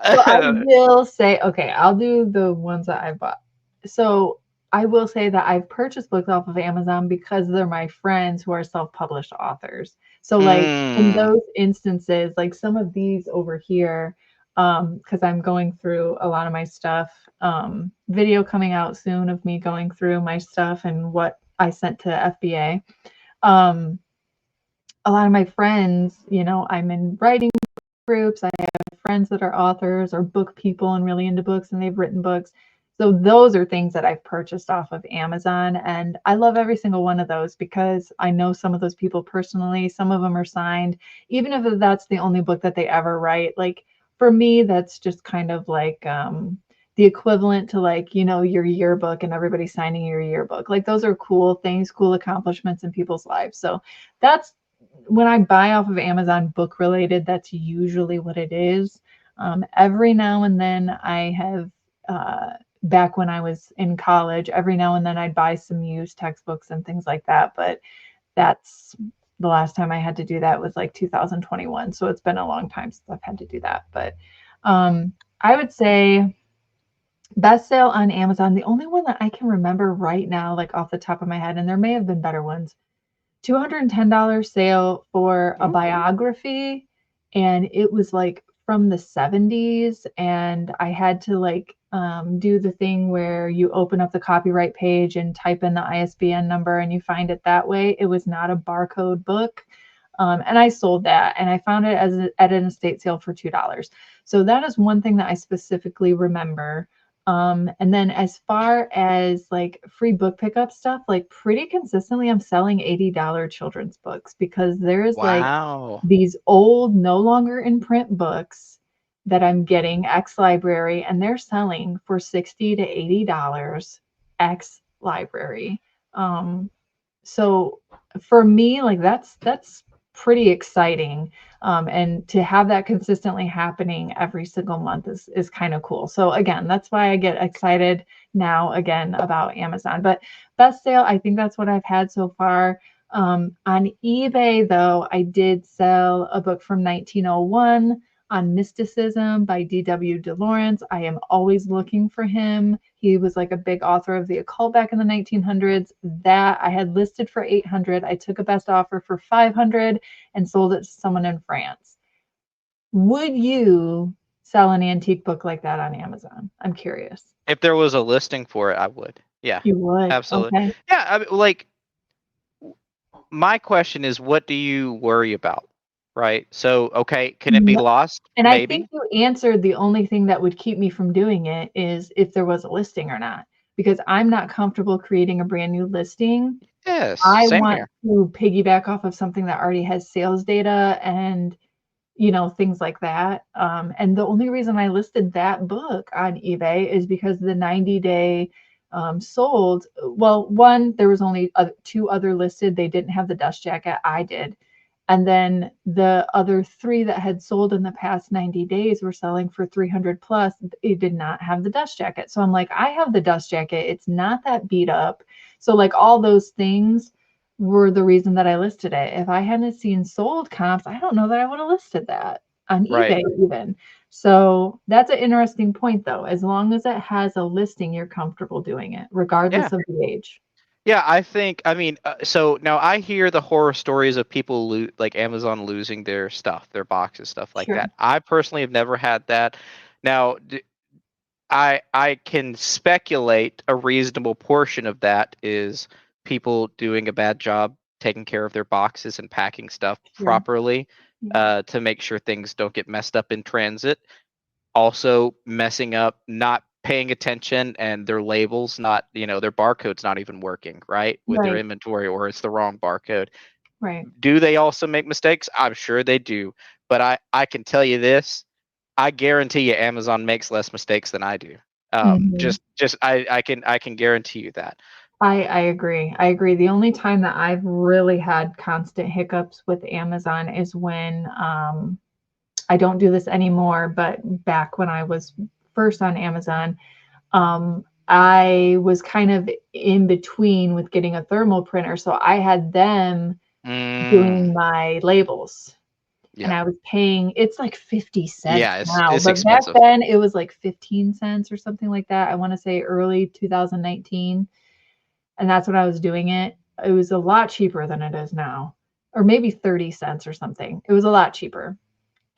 Well, I will say, okay, I'll do the ones that I bought. So I will say that I've purchased books off of Amazon because they're my friends who are self-published authors. So like in Mm. those instances, like some of these over here, because I'm going through a lot of my stuff, video coming out soon of me going through my stuff and what I sent to FBA. Um, a lot of my friends, I'm in writing groups. I have friends that are authors or book people and really into books and they've written books. So those are things that I've purchased off of Amazon. And I love every single one of those because I know some of those people personally. Some of them are signed, even if that's the only book that they ever write. Like for me, that's just kind of like the equivalent to like, your yearbook and everybody signing your yearbook. Like those are cool things, cool accomplishments in people's lives. So that's when I buy off of Amazon book related, that's usually what it is. Every now and then I have, back when I was in college, every now and then I'd buy some used textbooks and things like that. But that's the last time I had to do that was like 2021. So it's been a long time since I've had to do that. But I would say best sale on Amazon, the only one that I can remember right now, like off the top of my head, and there may have been better ones, $210 sale for a Ooh. biography, and it was like from the 70s, and I had to like do the thing where you open up the copyright page and type in the ISBN number and you find it that way. It was not a barcode book. And I sold that and I found it at an estate sale for $2. So that is one thing that I specifically remember. And then as far as like free book pickup stuff, like pretty consistently, I'm selling $80 children's books because there's like Wow. these old, no longer in print books that I'm getting ex library, and they're selling for $60 to $80 ex library. Um, so for me, like that's pretty exciting. And to have that consistently happening every single month is kind of cool. So again, that's why I get excited now again about Amazon. But best sale, I think that's what I've had so far. On eBay, though, I did sell a book from 1901 on mysticism by D.W. DeLawrence. I am always looking for him. He was like a big author of the occult back in the 1900s. That I had listed for 800. I took a best offer for 500 and sold it to someone in France. Would you sell an antique book like that on Amazon? I'm curious. If there was a listing for it, I would. Yeah, You would. absolutely. Okay. Yeah, I mean, like my question is, what do you worry about? Right. So, okay, can it be lost? And I think Maybe. you answered the only thing that would keep me from doing it is if there was a listing or not, because I'm not comfortable creating a brand new listing. Yes. I Same want here. to piggyback off of something that already has sales data and, you know, things like that. And the only reason I listed that book on eBay is because the 90-day sold. Well, one, there was only two other listed. They didn't have the dust jacket. I did. And then the other three that had sold in the past 90 days were selling for 300 plus. It did not have the dust jacket. So I'm like, I have the dust jacket. It's not that beat up. So like all those things were the reason that I listed it. If I hadn't seen sold comps, I don't know that I would have listed that on Right. eBay even. So that's an interesting point though. As long as it has a listing, you're comfortable doing it, Yeah. regardless of the age. Yeah, I think, I mean, so now I hear the horror stories of people like Amazon losing their stuff, their boxes, stuff like Sure. that. I personally have never had that. Now, I can speculate a reasonable portion of that is people doing a bad job taking care of their boxes and packing stuff Sure. properly, Yeah. to make sure things don't get messed up in transit. Also messing up, not paying attention, and their labels not, their barcode's not even working right with their Right. inventory, or it's the wrong barcode. Right. Do they also make mistakes? I'm sure they do, but I can tell you this: I guarantee you Amazon makes less mistakes than I do. Mhm. I can guarantee you that. I agree. I agree. The only time that I've really had constant hiccups with Amazon is when I don't do this anymore, but back when I was first on Amazon, I was kind of in between with getting a thermal printer. So I had them Mm, doing my labels and yeah, I was paying, it's like 50 cents yeah, it's now, it's but back expensive. then it was like 15 cents or something like that. I want to say early 2019. And that's when I was doing it. It was a lot cheaper than it is now, or maybe 30 cents or something. It was a lot cheaper.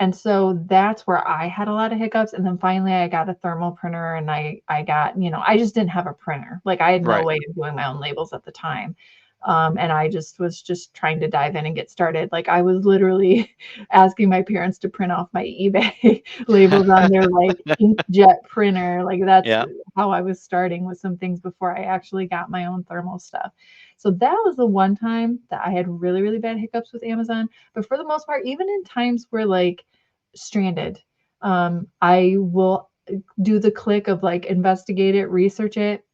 And so that's where I had a lot of hiccups. And then finally I got a thermal printer and I got, I just didn't have a printer. Like I had no Right. way of doing my own labels at the time. And I just was just trying to dive in and get started. Like I was literally asking my parents to print off my eBay labels on their like inkjet printer. Like that's Yeah. how I was starting with some things before I actually got my own thermal stuff. So that was the one time that I had really, really bad hiccups with Amazon. But for the most part, even in times where like stranded, I will do the click of like investigate it, research it.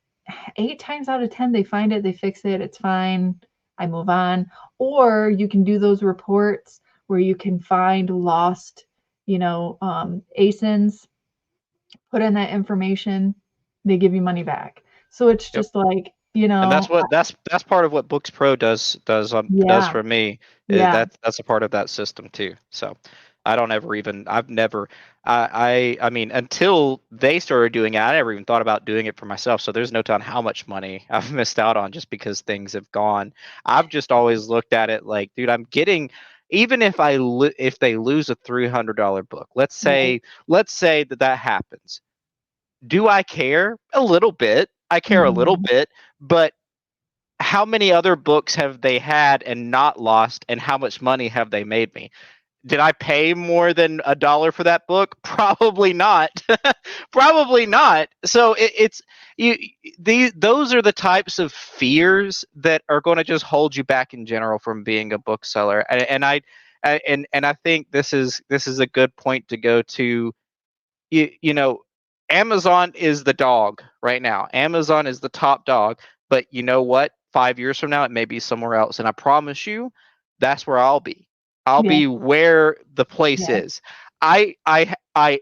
8 times out of 10, they find it, they fix it, it's fine. I move on. Or you can do those reports where you can find lost, ASINs, put in that information, they give you money back. So it's Yep. just like, And that's part of what Books Pro does yeah, for me. yeah, That's a part of that system too. So I don't ever even I've never I mean, until they started doing it, I never even thought about doing it for myself. So there's no telling how much money I've missed out on just because things have gone. I've just always looked at it like, dude, I'm getting, even if they lose a $300 book. right. Let's say that happens. Do I care? A little bit. I care a little Mhm. bit, but how many other books have they had and not lost, and how much money have they made me? did I pay more than $1 for that book? Probably not. Probably not. So it's you. Those are the types of fears that are going to just hold you back in general from being a bookseller. And I think this is a good point to go to. You know, Amazon is the dog right now. Amazon is the top dog. But you know what? 5 years from now, it may be somewhere else. And I promise you, that's where I'll be. I'll Yeah. be where the place Yeah. is. I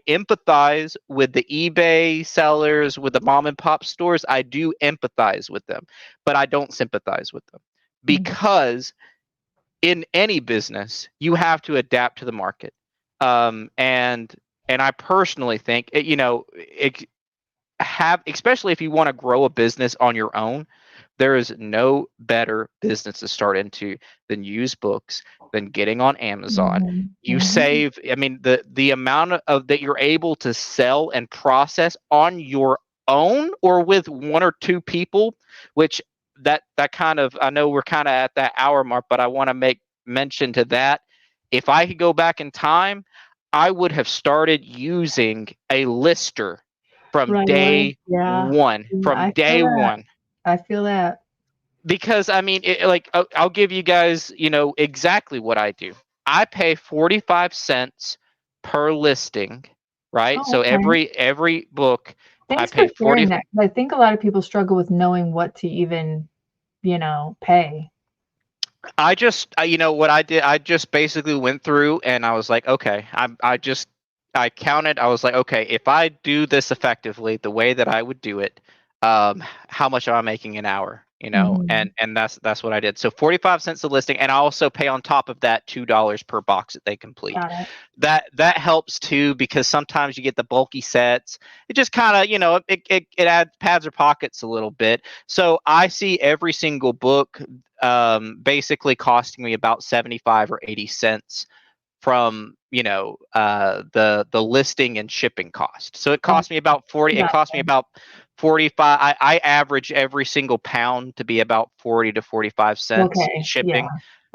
empathize with the eBay sellers, with the mom and pop stores. I do empathize with them, but I don't sympathize with them Mhm. because in any business you have to adapt to the market. And I personally think especially if you want to grow a business on your own, there is no better business to start into than used books, than getting on Amazon. Mhm. You Mhm. save, I mean, the amount of that you're able to sell and process on your own or with one or two people, which that kind of, I know we're kind of at that hour mark, but I want to make mention to that. If I could go back in time, I would have started using a lister from Right away. day Yeah. one. Yeah, From I feel day that. one. I feel that. Because I mean, like I'll give you guys, exactly what I do. I pay 45 cents per listing, right? Oh, So okay. every book I Thanks for pay sharing 40. that, 'cause I think a lot of people struggle with knowing what to even, pay. You know what I did? I just basically went through and I was like, okay, I counted. I was like, okay, if I do this effectively, the way that I would do it, how much am I making an hour? Mhm. And that's what I did. So 45 cents a listing, and I also pay on top of that $2 per box that they complete. Got it. That helps too because sometimes you get the bulky sets. It just kind of it adds pads or pockets a little bit. So I see every single book basically costing me about 75 or 80 cents from the listing and shipping cost. So it Got cost me about 40. It cost me Gotcha. about 45. I average every single pound to be about 40 to 45 cents Okay. Yeah. shipping.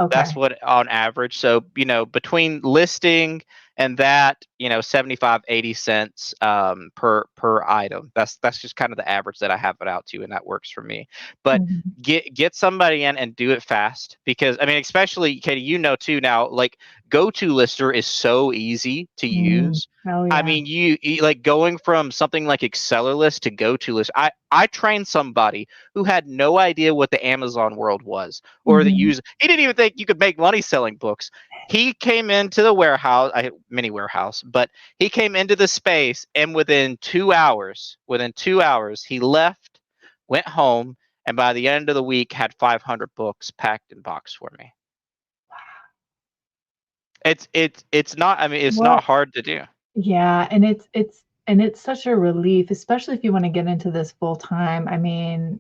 That's Okay. what on average. So, between listing and that, 75, 80 cents per item. That's just kind of the average that I have it out to, and that works for me. But Mhm. get somebody in and do it fast because I mean, especially Katie, too now, like go-to lister is so easy to Mm. use. Oh, I yeah. mean, you like going from something like Accelerlist to go-to list. I trained somebody who had no idea what the Amazon world was or the Mhm. use. He didn't even think you could make money selling books. He came into the warehouse, mini warehouse, but he came into the space, and within 2 hours, he left, went home, and by the end of the week had 500 books packed in box for me. It's not. I mean, it's Well, not hard to do. yeah, and it's such a relief, especially if you wanna get into this full time. I mean,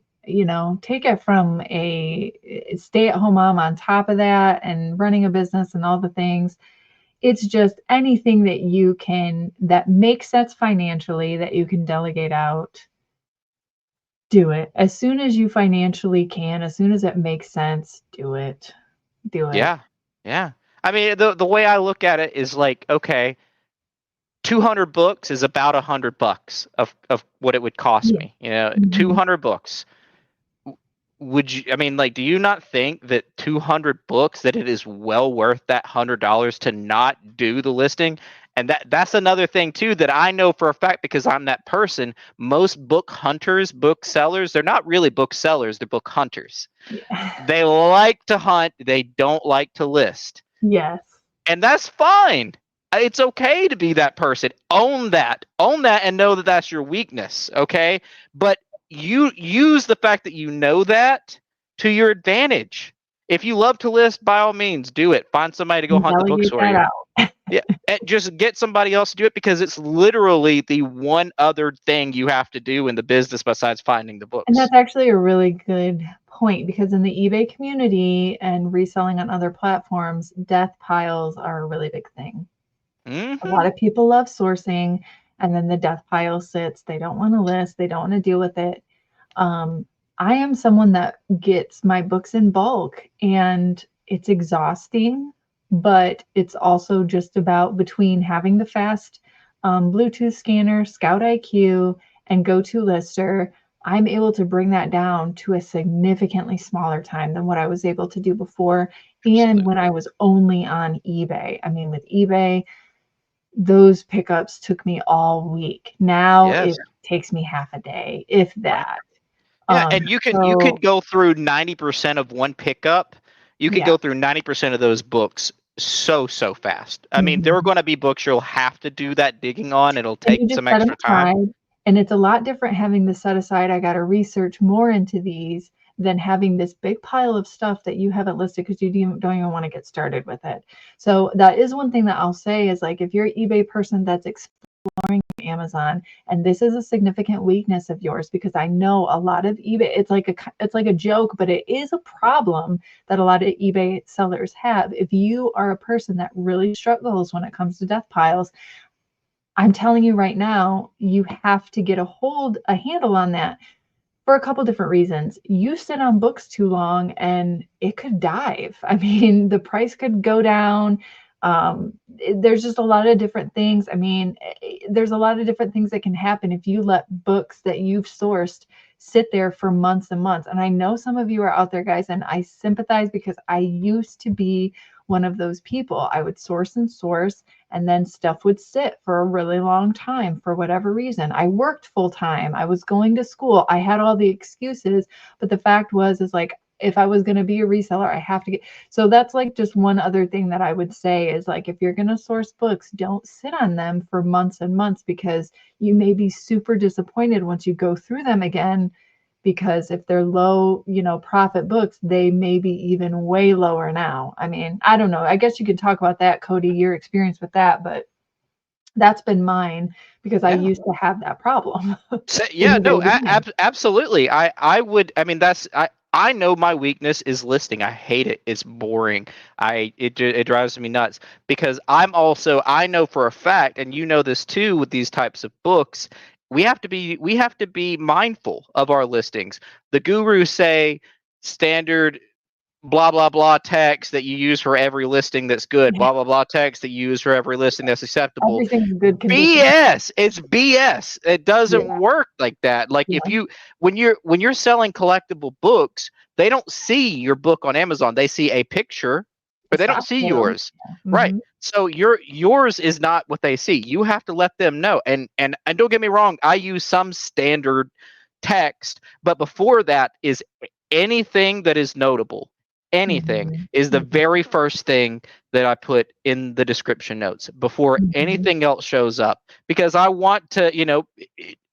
take it from a stay-at-home mom on top of that and running a business and all the things. It's just anything that makes sense financially that you can delegate out, do it. As soon as you financially can, as soon as it makes sense, do it. Do it. Yeah, yeah. I mean, the way I look at it is like, okay, 200 books is about $100 of what it would cost Yeah. me. Mhm. 200 books. Would you? I mean, like, do you not think that 200 books that it is well worth that $100 to not do the listing? And that's another thing too that I know for a fact because I'm that person. Most book hunters, book sellers, they're not really book sellers, they're book hunters. Yeah. They like to hunt, they don't like to list. Yes. And that's fine. It's okay to be that person. Own that, and know that that's your weakness. Okay, but you use the fact that you know that to your advantage. If you love to list, by all means, do it. Find somebody to go And hunt the books delegate for that you. out. Yeah, and just get somebody else to do it because it's literally the one other thing you have to do in the business besides finding the And books. that's actually a really good point because in the eBay community and reselling on other platforms, death piles are a really big thing. A Hmm. lot of people love sourcing, and then the death pile sits. They don't want to list, they don't want to deal with it. Um, I am someone that gets my books in bulk, and it's exhausting. but it's also just about between having the fast Bluetooth scanner, Scout IQ, and GoToLister, I'm able to bring that down to a significantly smaller time than what I was able to do before. And when Absolutely. I was only on eBay, I mean, with eBay, those pickups took me all week. Now Yes. it takes me half a day, if Right. that. Yeah, and you So could go through 90% of one pickup. You could yeah. go through 90% of those books so fast. I mean, there are Mhm. going to be books you'll have to do that digging on. It'll And take you just some set them extra time. aside, and it's a lot different having this set aside, I gotta research more into these than having this big pile of stuff that you haven't listed because you don't even wanna get started with it. So that is one thing that I'll say is, like, if you're an eBay person that's exploring Amazon, and this is a significant weakness of yours, because I know a lot of eBay, it's like a joke, but it is a problem that a lot of eBay sellers have. If you are a person that really struggles when it comes to death piles, I'm telling you right now, you have to get a handle on that for a couple different reasons. You sit on books too long and it could dive. I mean, the price could go down. There's just a lot of different things. I mean, there's a lot of different things that can happen if you let books that you've sourced sit there for months and months. And I know some of you are out there, guys, and I sympathize because I used to be one of those people. I would source and source, and then stuff would sit for a really long time for whatever reason. I worked full time. I was going to school. I had all the excuses, but the fact was is like if I was going to be a reseller, I have to get. So that's like just one other thing that I would say is like if you're going to source books, don't sit on them for months and months because you may be super disappointed once you go through them again, because if they're low, profit books, they may be even way lower now. I mean, I don't know. I guess you could talk about that, Koty, your experience with that, but that's been mine because I Yeah. used to have that problem in Yeah, the no, very beginning. absolutely. I would. I mean, I know my weakness is listing. I hate it. It's boring. It drives me nuts because I know for a fact, and you know this too with these types of books. We have to be mindful of our listings. The gurus say standard blah blah blah text that you use for every listing that's good. Yeah, Blah blah blah text that you use for every listing that's acceptable. everything's good condition. BS. It's BS. It Yeah, doesn't work like that. Like if yeah, you when you're selling collectible books, they don't see your book on Amazon. They see a picture, a but they don't stock see photo. yours. Yeah. Right. So yours is not what they see. You have to let them know. And don't get me wrong, I use some standard text, but before that is anything that is notable. Anything Mhm, is the mhm, very first thing that I put in the description notes before mhm. anything else shows up because I want to,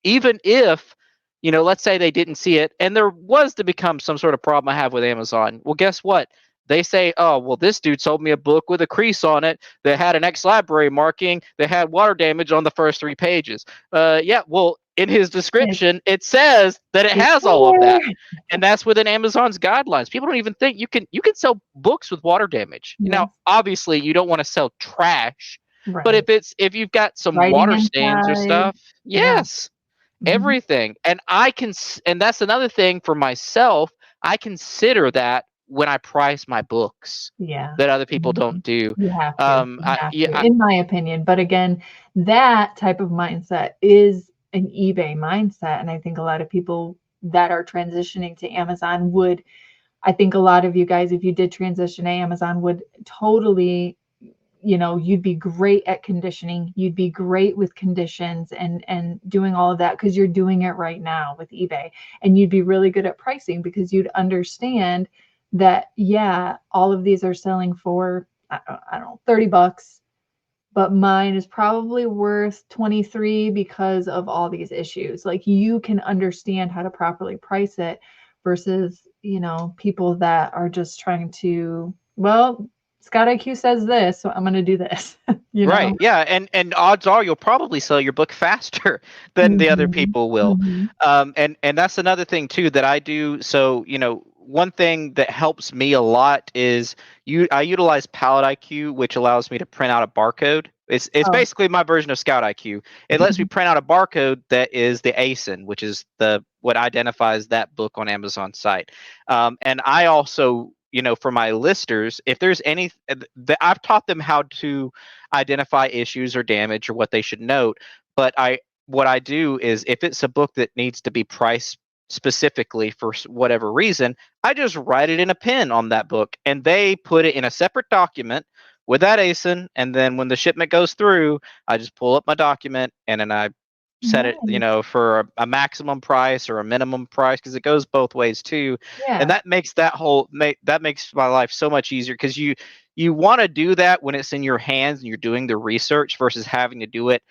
even if, let's say they didn't see it and there was to become some sort of problem I have with Amazon. Well, guess what? They say, oh, well, this dude sold me a book with a crease on it that had an ex library marking that had water damage on the first 3 pages. Yeah, well, in his It's description, it says that it it's has all of that, there. and that's within Amazon's guidelines. People don't even think you can sell books with water damage. Now, Yes, obviously, you don't want to sell trash, but right. if you've got some Writing water stains or inside. stuff, Yeah. yes, Mhm. everything. And and that's another thing for myself. I consider that when I price my books Yeah. that other people don't Mhm. do. You have to. You I have yeah, to, in my opinion. But again, that type of mindset is an eBay mindset. And I think a lot of people that are transitioning to Amazon would, I think a lot of you guys, if you did transition to Amazon, would totally, you'd be great at conditioning. You'd be great with conditions and doing all of that because you're doing it right now with eBay. And you'd be really good at pricing because you'd understand that, yeah, all of these are selling for, I don't know, $30, but mine is probably worth 23 because of all these issues. Like you can understand how to properly price it versus, people that are just trying to, well, Scott IQ says this, so I'm going to do this, you know? right. Yeah, and odds are you'll probably sell your book faster than the other Mhm. people will. Mhm. And that's another thing too that I do. So, one thing that helps me a lot is I utilize Palette IQ, which allows me to print out a barcode. It's Oh. basically my version of Scout IQ. It lets me print out a barcode that is the ASIN, which is the what identifies that book on Amazon site. And I also for my listers, if there's any that I've taught them how to identify issues or damage or what they should note. But what I do is if it's a book that needs to be priced specifically for whatever reason, I just write it in a pen on that book, and they put it in a separate document with that ASIN. And then when the shipment goes through, I just pull up my document, and then I set it, Nice. for a maximum price or a minimum price, because it goes both ways too. And Yeah, that makes my life so much easier, because you want to do that when it's in your hands and you're doing the research versus having to do it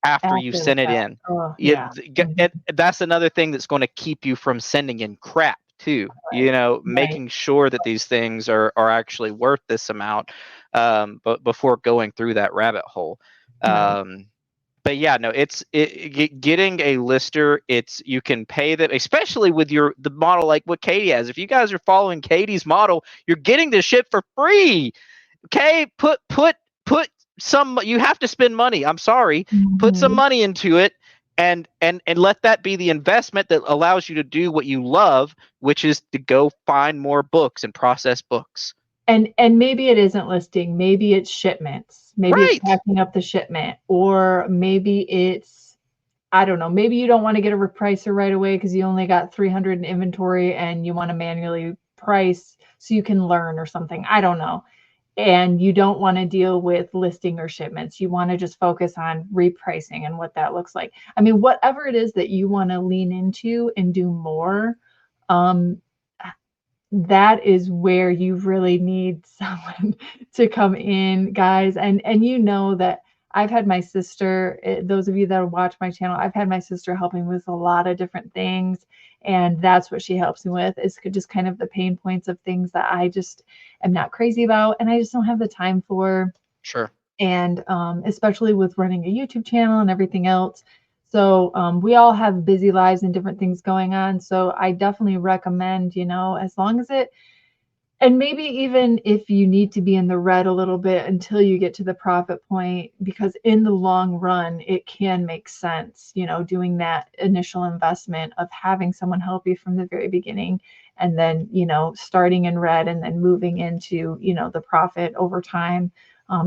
after you after the sent it fact. in. Oh, yeah. Mhm. That's another thing that's going to keep you from sending in crap too. Right. Right. Making sure that these things are actually worth this amount, but before going through that rabbit hole. Right. But yeah, no, getting a lister. It's you can pay them, especially with the model like what Katie has. If you guys are following Katie's model, you're getting this shit for free. Okay, put some. You have to spend money. I'm sorry, put some Mhm. money into it, and let that be the investment that allows you to do what you love, which is to go find more books and process books. And maybe it isn't listing, maybe it's shipments. Maybe it's Right. packing up the shipment, or maybe it's, I don't know, maybe you don't want to get a repricer right away because you only got 300 in inventory and you want to manually price so you can learn or something. I don't know. And you don't want to deal with listing or shipments. You want to just focus on repricing and what that looks like. I mean, whatever it is that you want to lean into and do more, um, that is where you really need someone to come in, guys. And you know that I've had my sister, those of you that watch my channel, I've had my sister helping with a lot of different things. And that's what she helps me with, is just kind of the pain points of things that I just am not crazy about and I just don't have the time for. Sure. And especially with running a YouTube channel and everything else. So we all have busy lives and different things going on. So I definitely recommend, as long as it, and maybe even if you need to be in the red a little bit until you get to the profit point, because in the long run, it can make sense, doing that initial investment of having someone help you from the very beginning and then, starting in red and then moving into, the profit over time.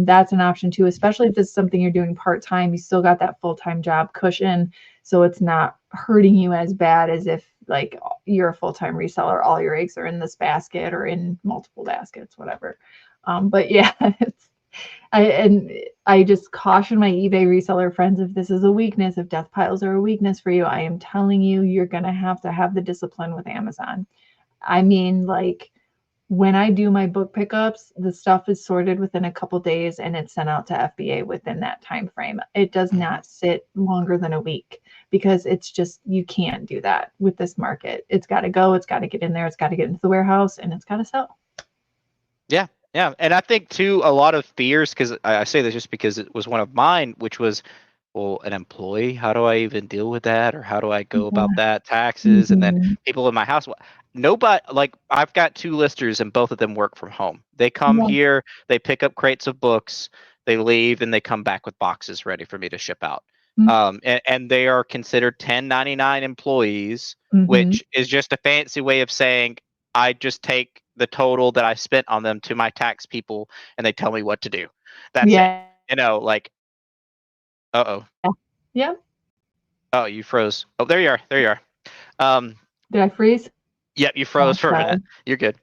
That's an option too, especially if it's something you're doing part time. You still got that full time job cushion. So it's not hurting you as bad as if, like, you're a full time reseller, all your eggs are in this basket or in multiple baskets, whatever. But yeah, I just caution my eBay reseller friends, if this is a weakness, if death piles are a weakness for you, I am telling you, you're going to have the discipline with Amazon. I mean, like, when I do my book pickups, the stuff is sorted within a couple days and it's sent out to FBA within that time frame. It does Mhm. not sit longer than a week because it's just, you can't do that with this market. It's got to go, it's got to get in there, it's got to get into the warehouse, and it's got to sell. Yeah, yeah, and I think too a lot of fears, because I say this just because it was one of mine, which was, well, an employee, how do I even deal with that, or how do I go about Yeah. that, taxes, and then Mhm. people in my house. Nobody, like, I've got two listers, and both of them work from home. They come Yeah. here, they pick up crates of books, they leave, and they come back with boxes ready for me to ship out. And they are considered 1099 employees, Mhm. which is just a fancy way of saying I just take the total that I spent on them to my tax people, and they tell me what to do. That's it. Yeah. Like, uh-oh. Yeah. Oh, you froze. Oh, there you are. There you are. Um, Did I freeze? yep, you Oh, froze for a minute. sorry. You're good.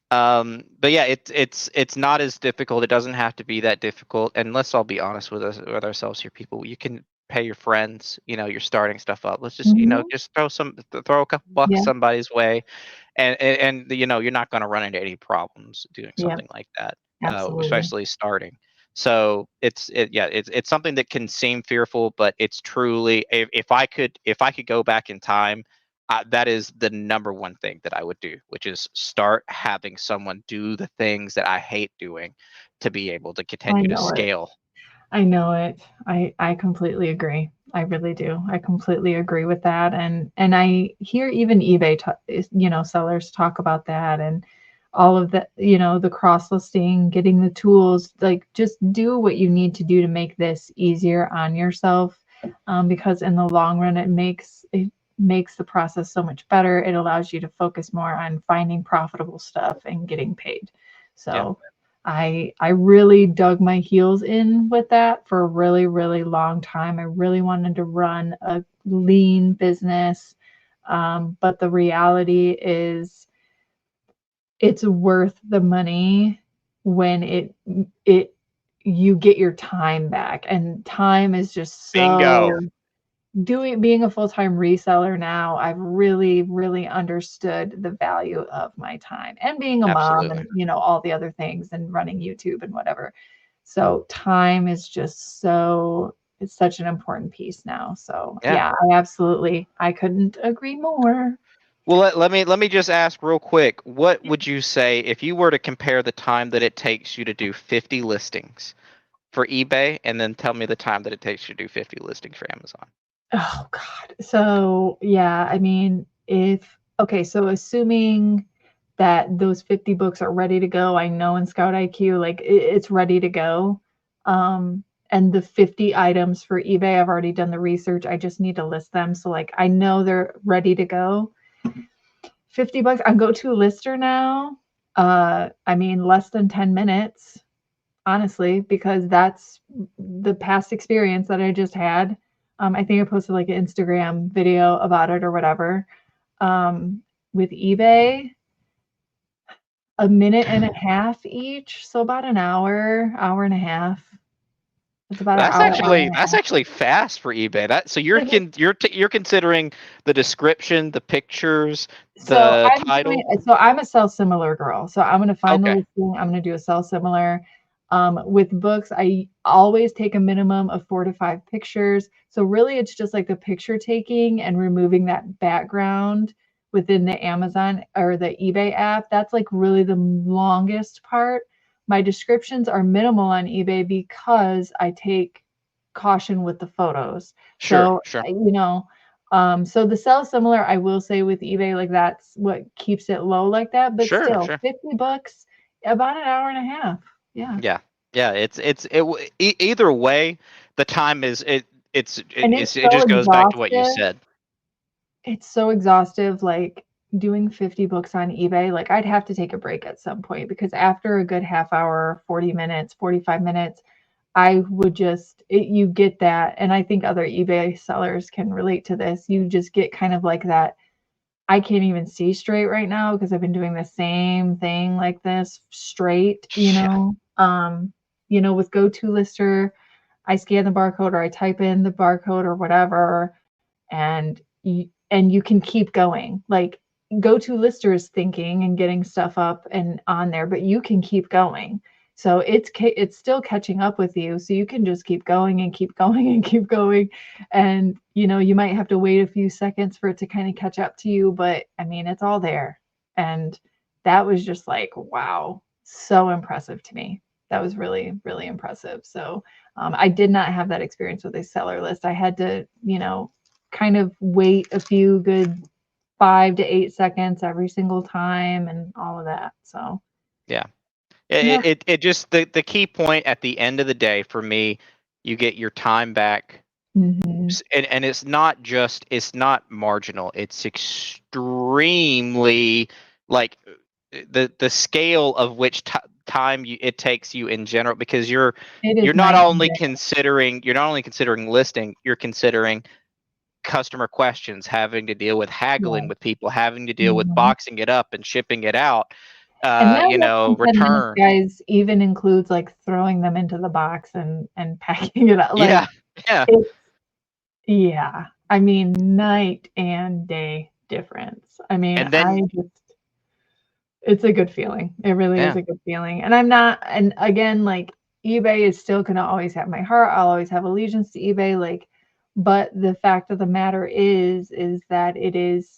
But yeah, it's not as difficult. It doesn't have to be that difficult. And let's all be honest with ourselves here, people. You can pay your friends. You're starting stuff up. Let's just Mhm. just throw a couple bucks Yeah. somebody's way, and you're not going to run into any problems doing Yeah. something like that, Absolutely. especially starting. So it's something that can seem fearful, but it's truly, if I could go back in time, that is the number one thing that I would do, which is start having someone do the things that I hate doing to be able to I continue to know it. scale. I know it. I completely agree. I really do. I completely agree with that. And I hear even eBay, sellers talk about that and all of the, the cross listing, getting the tools, like, just do what you need to do to make this easier on yourself. Because in the long run, it makes it. makes the process so much better. It allows you to focus more on finding profitable stuff and getting paid. Yeah. So I really dug my heels in with that for a really, really long time. I really wanted to run a lean business. But the reality is it's worth the money when it you get your time back. And time is just Bingo. so being a full-time reseller now, I've really, really understood the value of my time and being a mom Absolutely. and, all the other things and running YouTube and whatever. So time is just it's such an important piece now. So Yeah. yeah, I couldn't agree more. Well, let me just ask real quick. What would you say if you were to compare the time that it takes you to do 50 listings for eBay, and then tell me the time that it takes you to do 50 listings for Amazon? Oh God. So yeah, I mean, so assuming that those 50 books are ready to go, I know in Scout IQ, like it's ready to go. And the 50 items for eBay, I've already done the research. I just need to list them. So like I know they're ready to go. 50 bucks on Go-To Lister now. I mean, less than 10 minutes, honestly, because that's the past experience that I just had. I think I posted like an Instagram video about it or whatever. With eBay, a minute and a half each, so about an hour, hour and a half. It's about an hour, hour and That's a half. actually fast for eBay. That so you're considering the description, the pictures, the title. So I'm a sell similar girl. So I'm going to find the Okay. listing. I'm going to do a sell similar. With books, I always take a minimum of 4 to 5 pictures. So really it's just like the picture taking and removing that background within the Amazon or the eBay app. That's like really the longest part. My descriptions are minimal on eBay because I take caution with the photos. Sure, So, sure. so the sell similar, I will say with eBay, like that's what keeps it low like that. But Sure, still, sure. $50, about an hour and a half. Yeah. Yeah. Yeah, either way, the time is And it's it so just goes back to what you exhaustive. said. It's so exhaustive, like doing 50 books on eBay. Like I'd have to take a break at some point because after a good half hour, 40 minutes, 45 minutes, I would you get that. And I think other eBay sellers can relate to this. You just get kind of like that. I can't even see straight right now because I've been doing the same thing like this straight, Yeah. with Go-To Lister, I scan the barcode or I type in the barcode or whatever, and you can keep going. Like Go-To Lister is thinking and getting stuff up and on there, but you can keep going. So it's still catching up with you. So you can just keep going and keep going and keep going. And you might have to wait a few seconds for it to kind of catch up to you, but I mean, it's all there. And that was just like, wow, so impressive to me. That was really, really impressive. So I did not have that experience with a seller list. I had to, kind of wait a few good 5 to 8 seconds every single time and all of that. So, Yeah. yeah. It just the key point at the end of the day for me, you get your time back. Hmm. And it's not marginal. It's extremely like the scale of which time it takes you in general, because It is night and day. you're not only considering listing, you're considering customer questions, having to deal with haggling Yeah. with people, having to deal with Hmm. boxing it up and shipping it out, And that less than 10 minutes, return. guys, even includes like throwing them into the box and packing it up. Like Yeah. Yeah. it's yeah. I mean, night and day difference. I mean, And then it's a good feeling. It really is yeah. a good feeling. And again, like eBay is still going to always have my heart. I'll always have allegiance to eBay. Like, but the fact of the matter is that it is,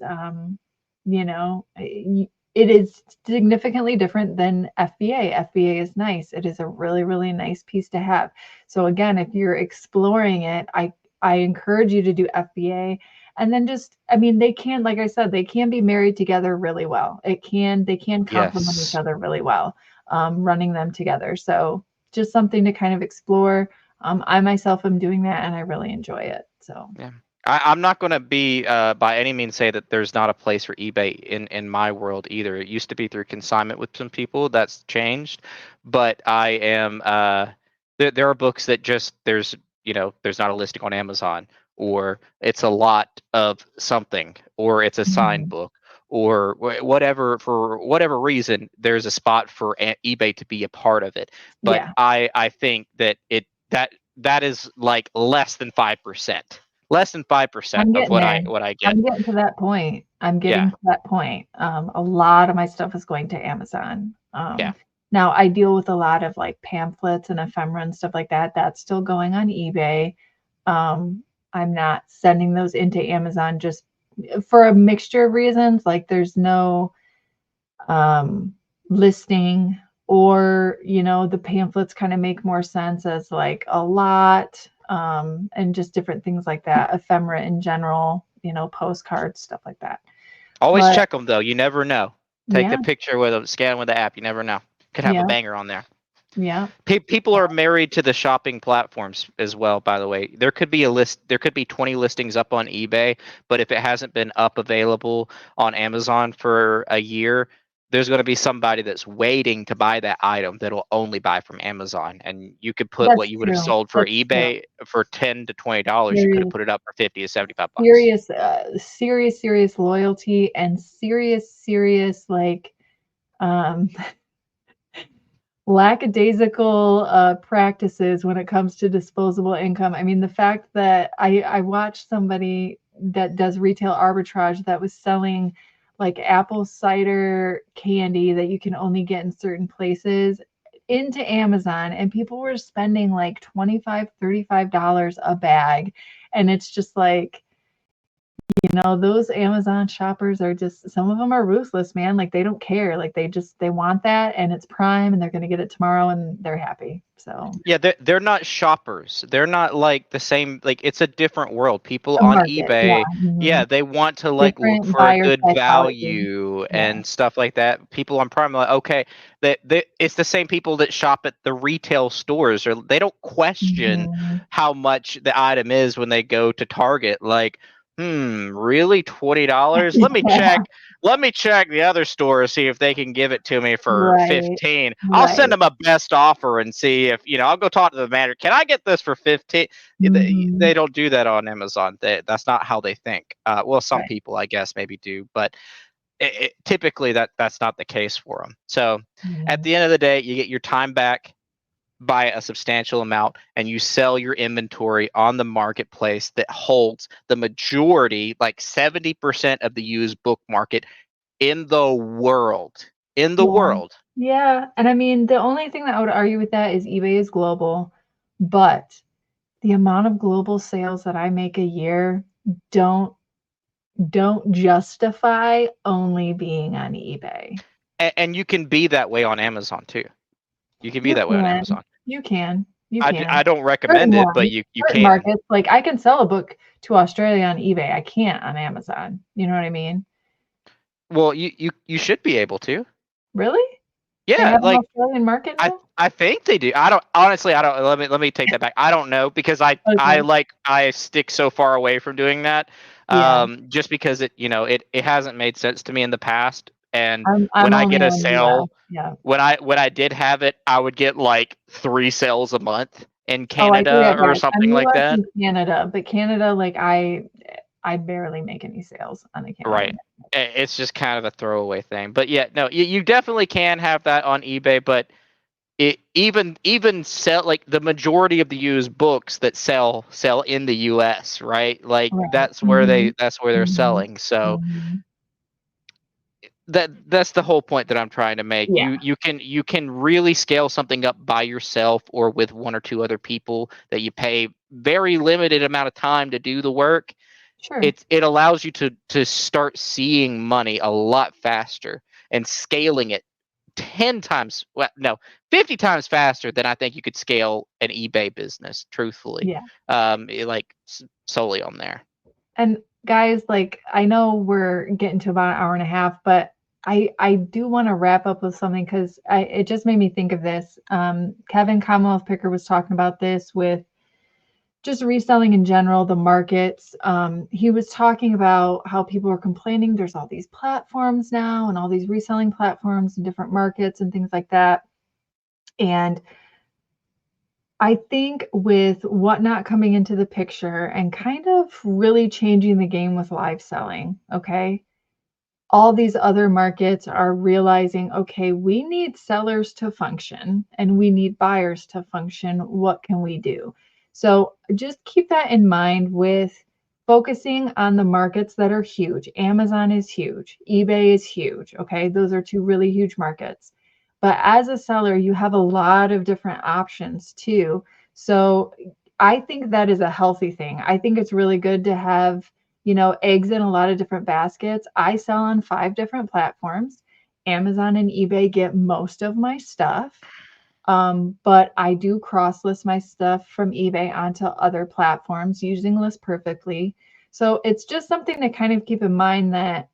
it is significantly different than FBA. FBA is nice. It is a really, really nice piece to have. So again, if you're exploring it, I encourage you to do FBA. And then just, I mean, they can, like I said, they can be married together really well. They can complement each Yes. other really well, running them together. So just something to kind of explore. I myself am doing that and I really enjoy it. So Yeah. I'm not going to be by any means say that there's not a place for eBay in my world either. It used to be through consignment with some people. That's changed, but I am there are books that just there's not a listing on Amazon, or it's a lot of something, or it's a signed Mhm. book, or whatever. For whatever reason, there's a spot for eBay to be a part of it. But Yeah, I think that that is like less than 5% I'm of getting there. what I get. I'm getting to that point. I'm Yeah. getting to that point. A lot of my stuff is going to Amazon. Yeah. Now I deal with a lot of like pamphlets and ephemera and stuff like that. That's still going on eBay. I'm not sending those into Amazon just for a mixture of reasons. Like there's no um, listing, or the pamphlets kind of make more sense as like a lot, and just different things like that, ephemera in general, postcards, stuff like that. Always But check them though. You never know. Take the yeah, picture with them, scan with the app. You never know. Could have a yeah, banger on there. yeah, People are married to the shopping platforms as well, by the way. There could be a list, there could be 20 listings up on eBay, but if it hasn't been up available on Amazon for a year, there's going to be somebody that's waiting to buy that item that'll only buy from Amazon. And you could put what that's you would have true. sold for That's true. eBay for $10 to $20. You could have Serious, put it up for 50 to 75 bucks. serious, serious loyalty, and serious like um lackadaisical practices when it comes to disposable income. I mean, the fact that I watched somebody that does retail arbitrage that was selling like apple cider candy that you can only get in certain places into Amazon, and people were spending like 25, $35 a bag. And it's just like, those Amazon shoppers are just, some of them are ruthless, man. Like they don't care. Like they want that and it's Prime and they're going to get it tomorrow and they're happy. So, Yeah, they're not shoppers. They're not like the same. Like it's a different world. People a on market. Yeah. eBay, Mhm. yeah, they want to like look Different for a buyer good psychology. value Yeah. and stuff like that. People on Prime are like, okay, that it's the same people that shop at the retail stores, or they don't question Mhm. how much the item is when they go to Target. Like, really, $20? Yeah. Let me check the other store, see if they can give it to me for Right. 15. I'll send Right. them a best offer and see if, I'll go talk to the manager. Can I get this for 15? They Mhm. don't do that on Amazon. That's not how they think. Well, some Right. people I guess maybe do, but typically that's not the case for them. So at Mhm. the end of the day, you get your time back by a substantial amount, and you sell your inventory on the marketplace that holds the majority, like 70% of the used book market in the world. In the Yeah. world. Yeah. And I mean, the only thing that I would argue with that is eBay is global, but the amount of global sales that I make a year don't don't justify only being on eBay. And you can be that way on Amazon too. You can be You that way on can. Amazon. You can. You I can. don't recommend Certain it, but ones, you certain can. markets, like I can sell a book to Australia on eBay. I can't on Amazon. You know what I mean? Well, you should be able to. Really? They Yeah, have an like Australian market now? I think they do. I don't honestly. I don't. Let me take that back. I don't know because Okay. I stick so far away from doing that. Yeah. Just because it hasn't made sense to me in the past. And when I'm I only get a on US. sale, Yeah. when I did have it, I would get like 3 sales a month in Oh, I do Canada that or back. I'm something like US that. and Canada, but Canada, like I barely make any sales on the Right. Canadian. It's just kind of a throwaway thing. But yeah, no, you definitely can have that on eBay, but it even sell like the majority of the used books that sell in the US, right? Like Right. Mhm. that's where they're Mhm. selling. So Mhm. that's the whole point that I'm trying to make. Yeah. You can really scale something up by yourself or with one or two other people that you pay very limited amount of time to do the work. Sure. It allows you to start seeing money a lot faster and scaling it 10 times, well, no, 50 times faster than I think you could scale an eBay business, truthfully. Yeah. Like solely on there. And guys, like I know we're getting to about an hour and a half, but I do want to wrap up with something because I it just made me think of this. Kevin Commonwealth Picker was talking about this with just reselling in general, the markets. He was talking about how people are complaining there's all these platforms now and all these reselling platforms in different markets and things like that. And I think with Whatnot coming into the picture and kind of really changing the game with live selling, okay, all these other markets are realizing, okay, we need sellers to function and we need buyers to function. What can we do? So just keep that in mind with focusing on the markets that are huge. Amazon is huge, eBay is huge. Okay, those are two really huge markets. But as a seller, you have a lot of different options too. So I think that is a healthy thing. I think it's really good to have, eggs in a lot of different baskets. I sell on 5 different platforms. Amazon and eBay get most of my stuff. But I do cross list my stuff from eBay onto other platforms using List Perfectly. So it's just something to kind of keep in mind that,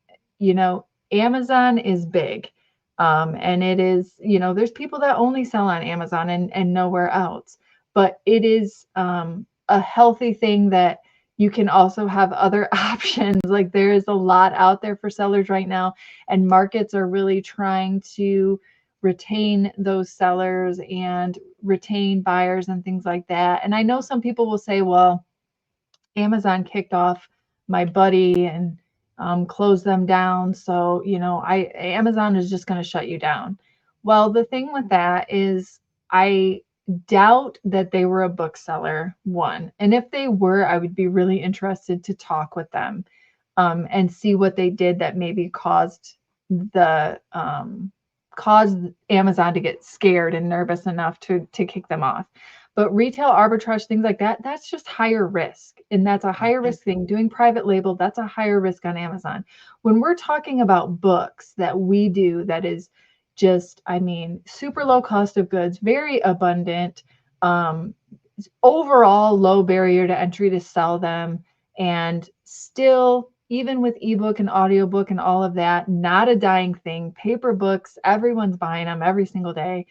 Amazon is big. And it is, there's people that only sell on Amazon and nowhere else. But it is a healthy thing that you can also have other options. Like there is a lot out there for sellers right now, and markets are really trying to retain those sellers and retain buyers and things like that. And I know some people will say, well, Amazon kicked off my buddy and closed them down. So, Amazon is just going to shut you down. Well, the thing with that is I doubt that they were a bookseller, one. And if they were, I would be really interested to talk with them and see what they did that maybe the caused Amazon to get scared and nervous enough to kick them off. But retail arbitrage, things like that, that's just higher risk. And that's a higher risk thing. Doing private label, that's a higher risk on Amazon. When we're talking about books that we do, that is just, super low cost of goods, very abundant, overall low barrier to entry to sell them, and still, even with ebook and audiobook and all of that, not a dying thing. Paper books, everyone's buying them every single day.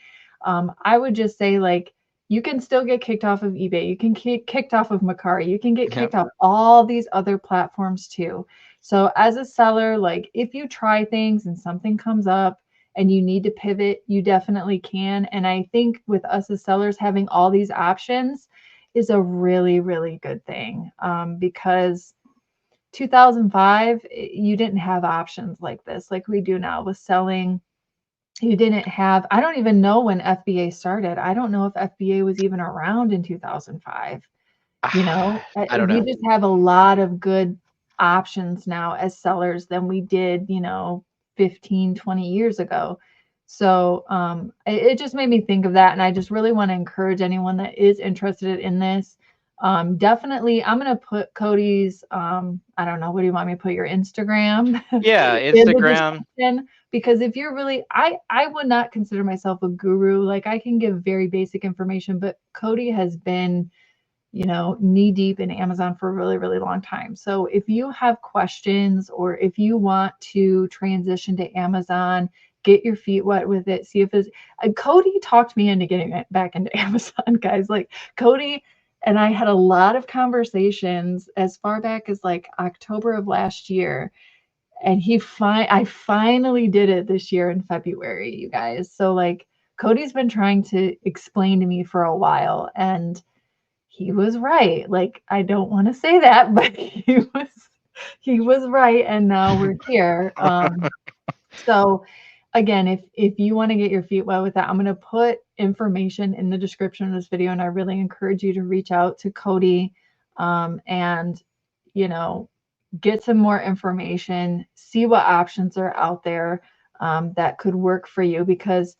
I would just say, like, you can still get kicked off of eBay. You can get kicked off of Macari. You can get kicked off all these other platforms too. So as a seller, like if you try things and something comes up and you need to pivot, you definitely can. And I think with us as sellers, having all these options is a really, really good thing, because 2005, you didn't have options like this, like we do now with selling. You didn't have, I don't even know when FBA started. I don't know if FBA was even around in 2005. I don't We know. just have a lot of good options now as sellers than we did, 15, 20 years ago. So it just made me think of that. And I just really want to encourage anyone that is interested in this. Definitely, I'm going to put Koty's, I don't know, what do you want me to put, your Instagram Yeah, in the Instagram. description? Because if you're really, I would not consider myself a guru. Like I can give very basic information, but Koty has been, knee deep in Amazon for a really, really long time. So if you have questions or if you want to transition to Amazon, get your feet wet with it, see if it's, Koty talked me into getting it back into Amazon, guys. Like Koty and I had a lot of conversations as far back as like October of last year. And I finally did it this year in February, you guys. So like Koty's been trying to explain to me for a while, and he was right. Like, I don't want to say that, but he was right, and now we're here. So again, if you want to get your feet wet with that, I'm going to put information in the description of this video, and I really encourage you to reach out to Koty, and you know get some more information, see what options are out there that could work for you. Because,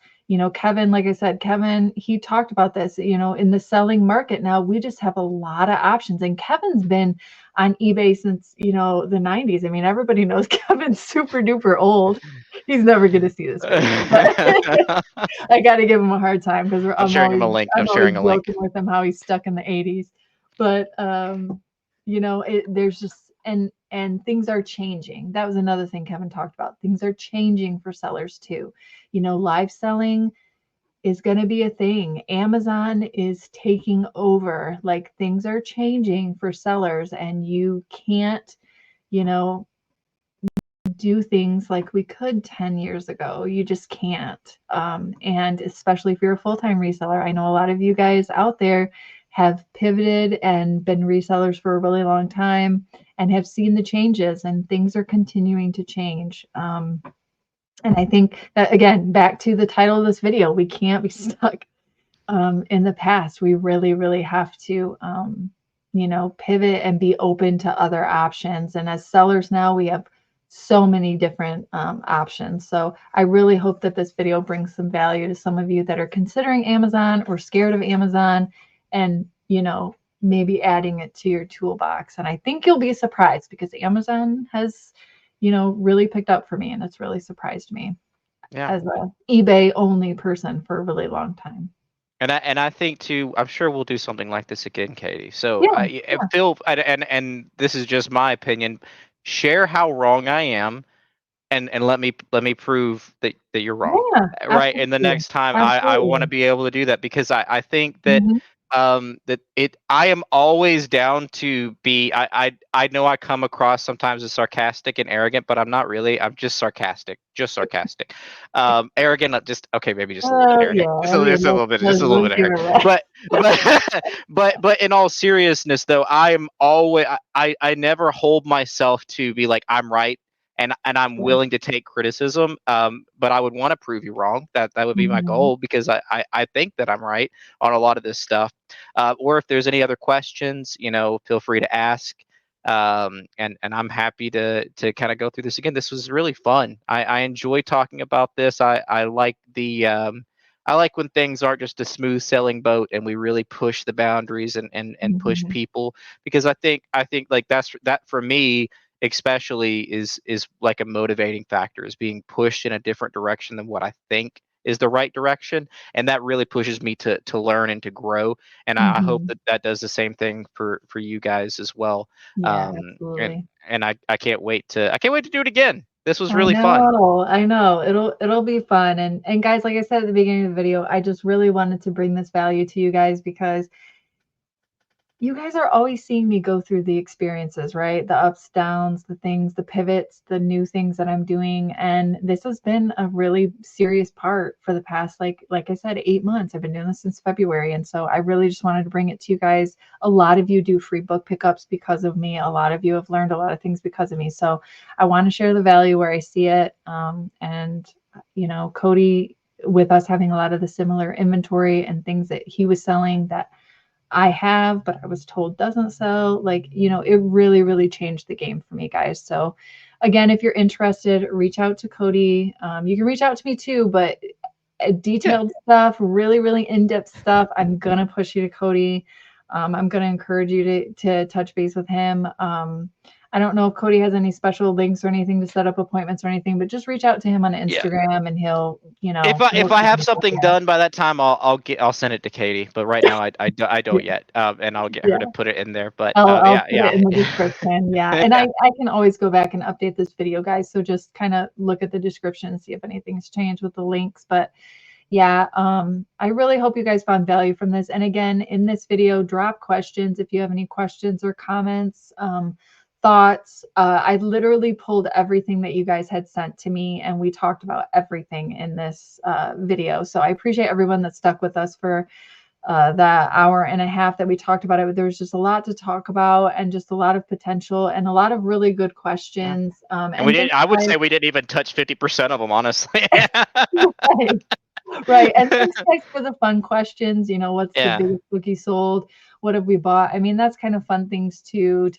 Kevin, like I said, Kevin, he talked about this, in the selling market now, we just have a lot of options. And Kevin's been on eBay since, the 90s. I mean, everybody knows Kevin's super duper old. He's never going to see this video, but I got to give him a hard time because I'm I'm sharing him always, a link. I'm I'm always sharing a link. joking with him how he's stuck in the 80s. But, there's just, and things are changing. That was another thing Kevin talked about. Things are changing for sellers too. Live selling is going to be a thing. Amazon is taking over. Like things are changing for sellers, and you can't, you know, do things like we could 10 years ago. You just can't. And especially if you're a full time reseller, I know a lot of you guys out there have pivoted and been resellers for a really long time and have seen the changes, and things are continuing to change. And I think that, again, back to the title of this video, we can't be stuck in the past. We really, really have to, pivot and be open to other options. And as sellers now, we have so many different options. So I really hope that this video brings some value to some of you that are considering Amazon or scared of Amazon, and, maybe adding it to your toolbox. And I think you'll be surprised, because Amazon has, really picked up for me, and it's really surprised me as a eBay only person for a really long time. And I think too, I'm sure we'll do something like this again, Katie. So Yeah. Phil, and this is just my opinion. Share how wrong I am, and let me prove that you're wrong. Yeah, Right. And the absolutely. next time I want to Absolutely. be able to do that, because I think that Mhm. I am always down to be. I know I come across sometimes as sarcastic and arrogant, but I'm not really. I'm just sarcastic. Just sarcastic. Arrogant, just okay, maybe just a little bit arrogant. Yeah, Just I a, mean, just a little bit, just a little let's bit give arrogant. her that. But but in all seriousness though, I am always I never hold myself to be like I'm right, and I'm Yeah. willing to take criticism. But I would want to prove you wrong. That would be my Mhm. goal, because I think that I'm right on a lot of this stuff. Or if there's any other questions, feel free to ask. And I'm happy to kind of go through this again. This was really fun. I enjoy talking about this. I like the I like when things aren't just a smooth sailing boat, and we really push the boundaries and push Mhm. people, because I think like that for me especially is like a motivating factor, is being pushed in a different direction than what I think is the right direction, and that really pushes me to learn and to grow. And I hope Mhm. that that does the same thing for you guys as well. Yeah, um and absolutely. and I can't wait to do it again. This was I really fun. know, I know. It'll be fun. And guys, like I said at the beginning of the video, I just really wanted to bring this value to you guys, because you guys are always seeing me go through the experiences, right? The ups, downs, the things, the pivots, the new things that I'm doing. And this has been a really serious part for the past, like I said, 8 months. I've been doing this since February. And so I really just wanted to bring it to you guys. A lot of you do free book pickups because of me. A lot of you have learned a lot of things because of me. So I want to share the value where I see it. And Koty, with us having a lot of the similar inventory and things that he was selling that I have, but I was told doesn't sell. Like, it really, really changed the game for me, guys. So, again, if you're interested, reach out to Koty. You can reach out to me too, but Yeah. detailed stuff, really, really in-depth stuff, I'm gonna push you to Koty. I'm gonna encourage you to touch base with him. I don't know if Koty has any special links or anything to set up appointments or anything, but just reach out to him on Yeah. Instagram, and he'll, If he'll I set have it up something there. done by that time, I'll send it to Katie. But right now, I Yeah, don't yet. And I'll get her yeah. to put it in there. But I'll yeah, put it yeah. in the description. Yeah. And Yeah. I can always go back and update this video, guys. So just kind of look at the description and see if anything's changed with the links. But yeah, I really hope you guys found value from this. And again, in this video, drop questions if you have any questions or comments, thoughts. I literally pulled everything that you guys had sent to me, and we talked about everything in this video. So I appreciate everyone that stuck with us for that hour and a half that we talked about it. There was just a lot to talk about, and just a lot of potential, and a lot of really good Yeah. questions. And we And didn't. thanks, I would guys. say we didn't even touch 50% of them, honestly. Right, right. And thanks, guys, for the fun questions. What's the Yeah. biggest book you sold? What have we bought? I mean, that's kind of fun things to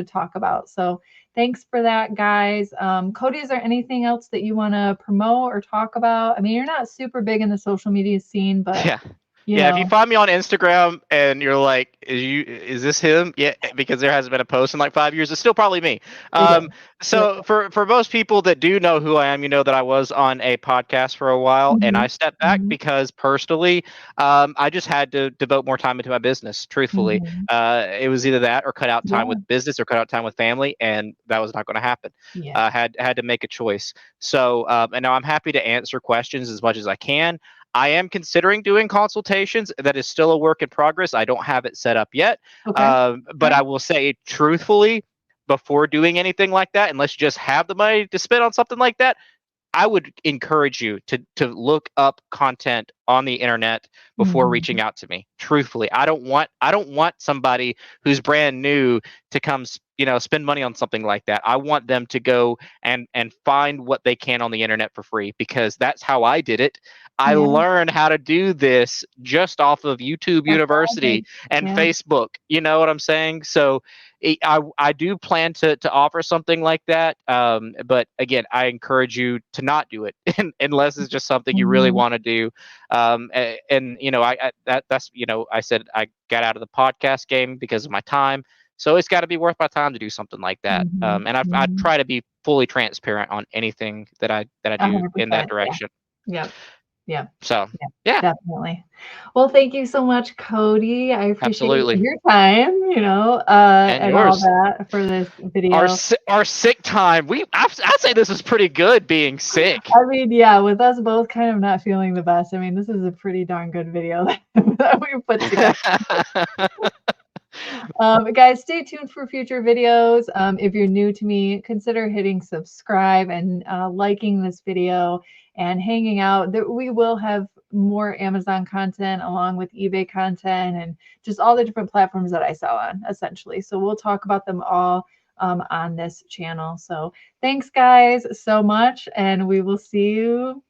talk about. So thanks for that, guys. Koty, is there anything else that you want to promote or talk about? I mean, you're not super big in the social media scene, but Yeah. you Yeah, if you know, find me on Instagram and you're like, is this him? Yeah, because there hasn't been a post in like 5 years. It's still probably me. it Um, is. Yep. so for most people that do know who I am, you know that I was on a podcast for a while, and Hmm. I stepped back Hmm. because personally, I just had to devote more time into my business. Truthfully, Hmm. it was either that or cut out time Yeah. with business or cut out time with family, and that was not going to happen. Yeah. Had to make a choice. So and now I'm happy to answer questions as much as I can. I am considering doing consultations. That is still a work in progress. I don't have it set up yet. Okay. But I will say truthfully, before doing anything like that, unless you just have the money to spend on something like that, I would encourage you to look up content on the internet before reaching Mhm. out to me. Truthfully, I don't want somebody who's brand new to come, spend money on something like that. I want them to go and find what they can on the internet for free, because that's how I did it. I Yeah, learned how to do this just off of YouTube that's all I University did. and Yeah. Facebook. You know what I'm saying? So I do plan to offer something like that. But again, I encourage you to not do it unless it's just something you really Mhm. want to do. And that's I said I got out of the podcast game because of my time. So it's got to be worth my time to do something like that. Mhm. And I Mhm. try to be fully transparent on anything that I do in that 100%. Yeah. direction. Yep. Yep. So Yeah, yeah, definitely. Well, thank you so much, Cody. I appreciate absolutely. your time, And and all yours. that for this Our video. our sick time. I'd say this was pretty good being sick. I mean, yeah, with us both kind of not feeling the best, I mean, this is a pretty darn good video that we put together. Guys, stay tuned for future videos. If you're new to me, consider hitting subscribe and liking this video and hanging out. We will have more Amazon content along with eBay content and just all the different platforms that I sell on, essentially. So we'll talk about them all on this channel. So thanks, guys, so much, and we will see you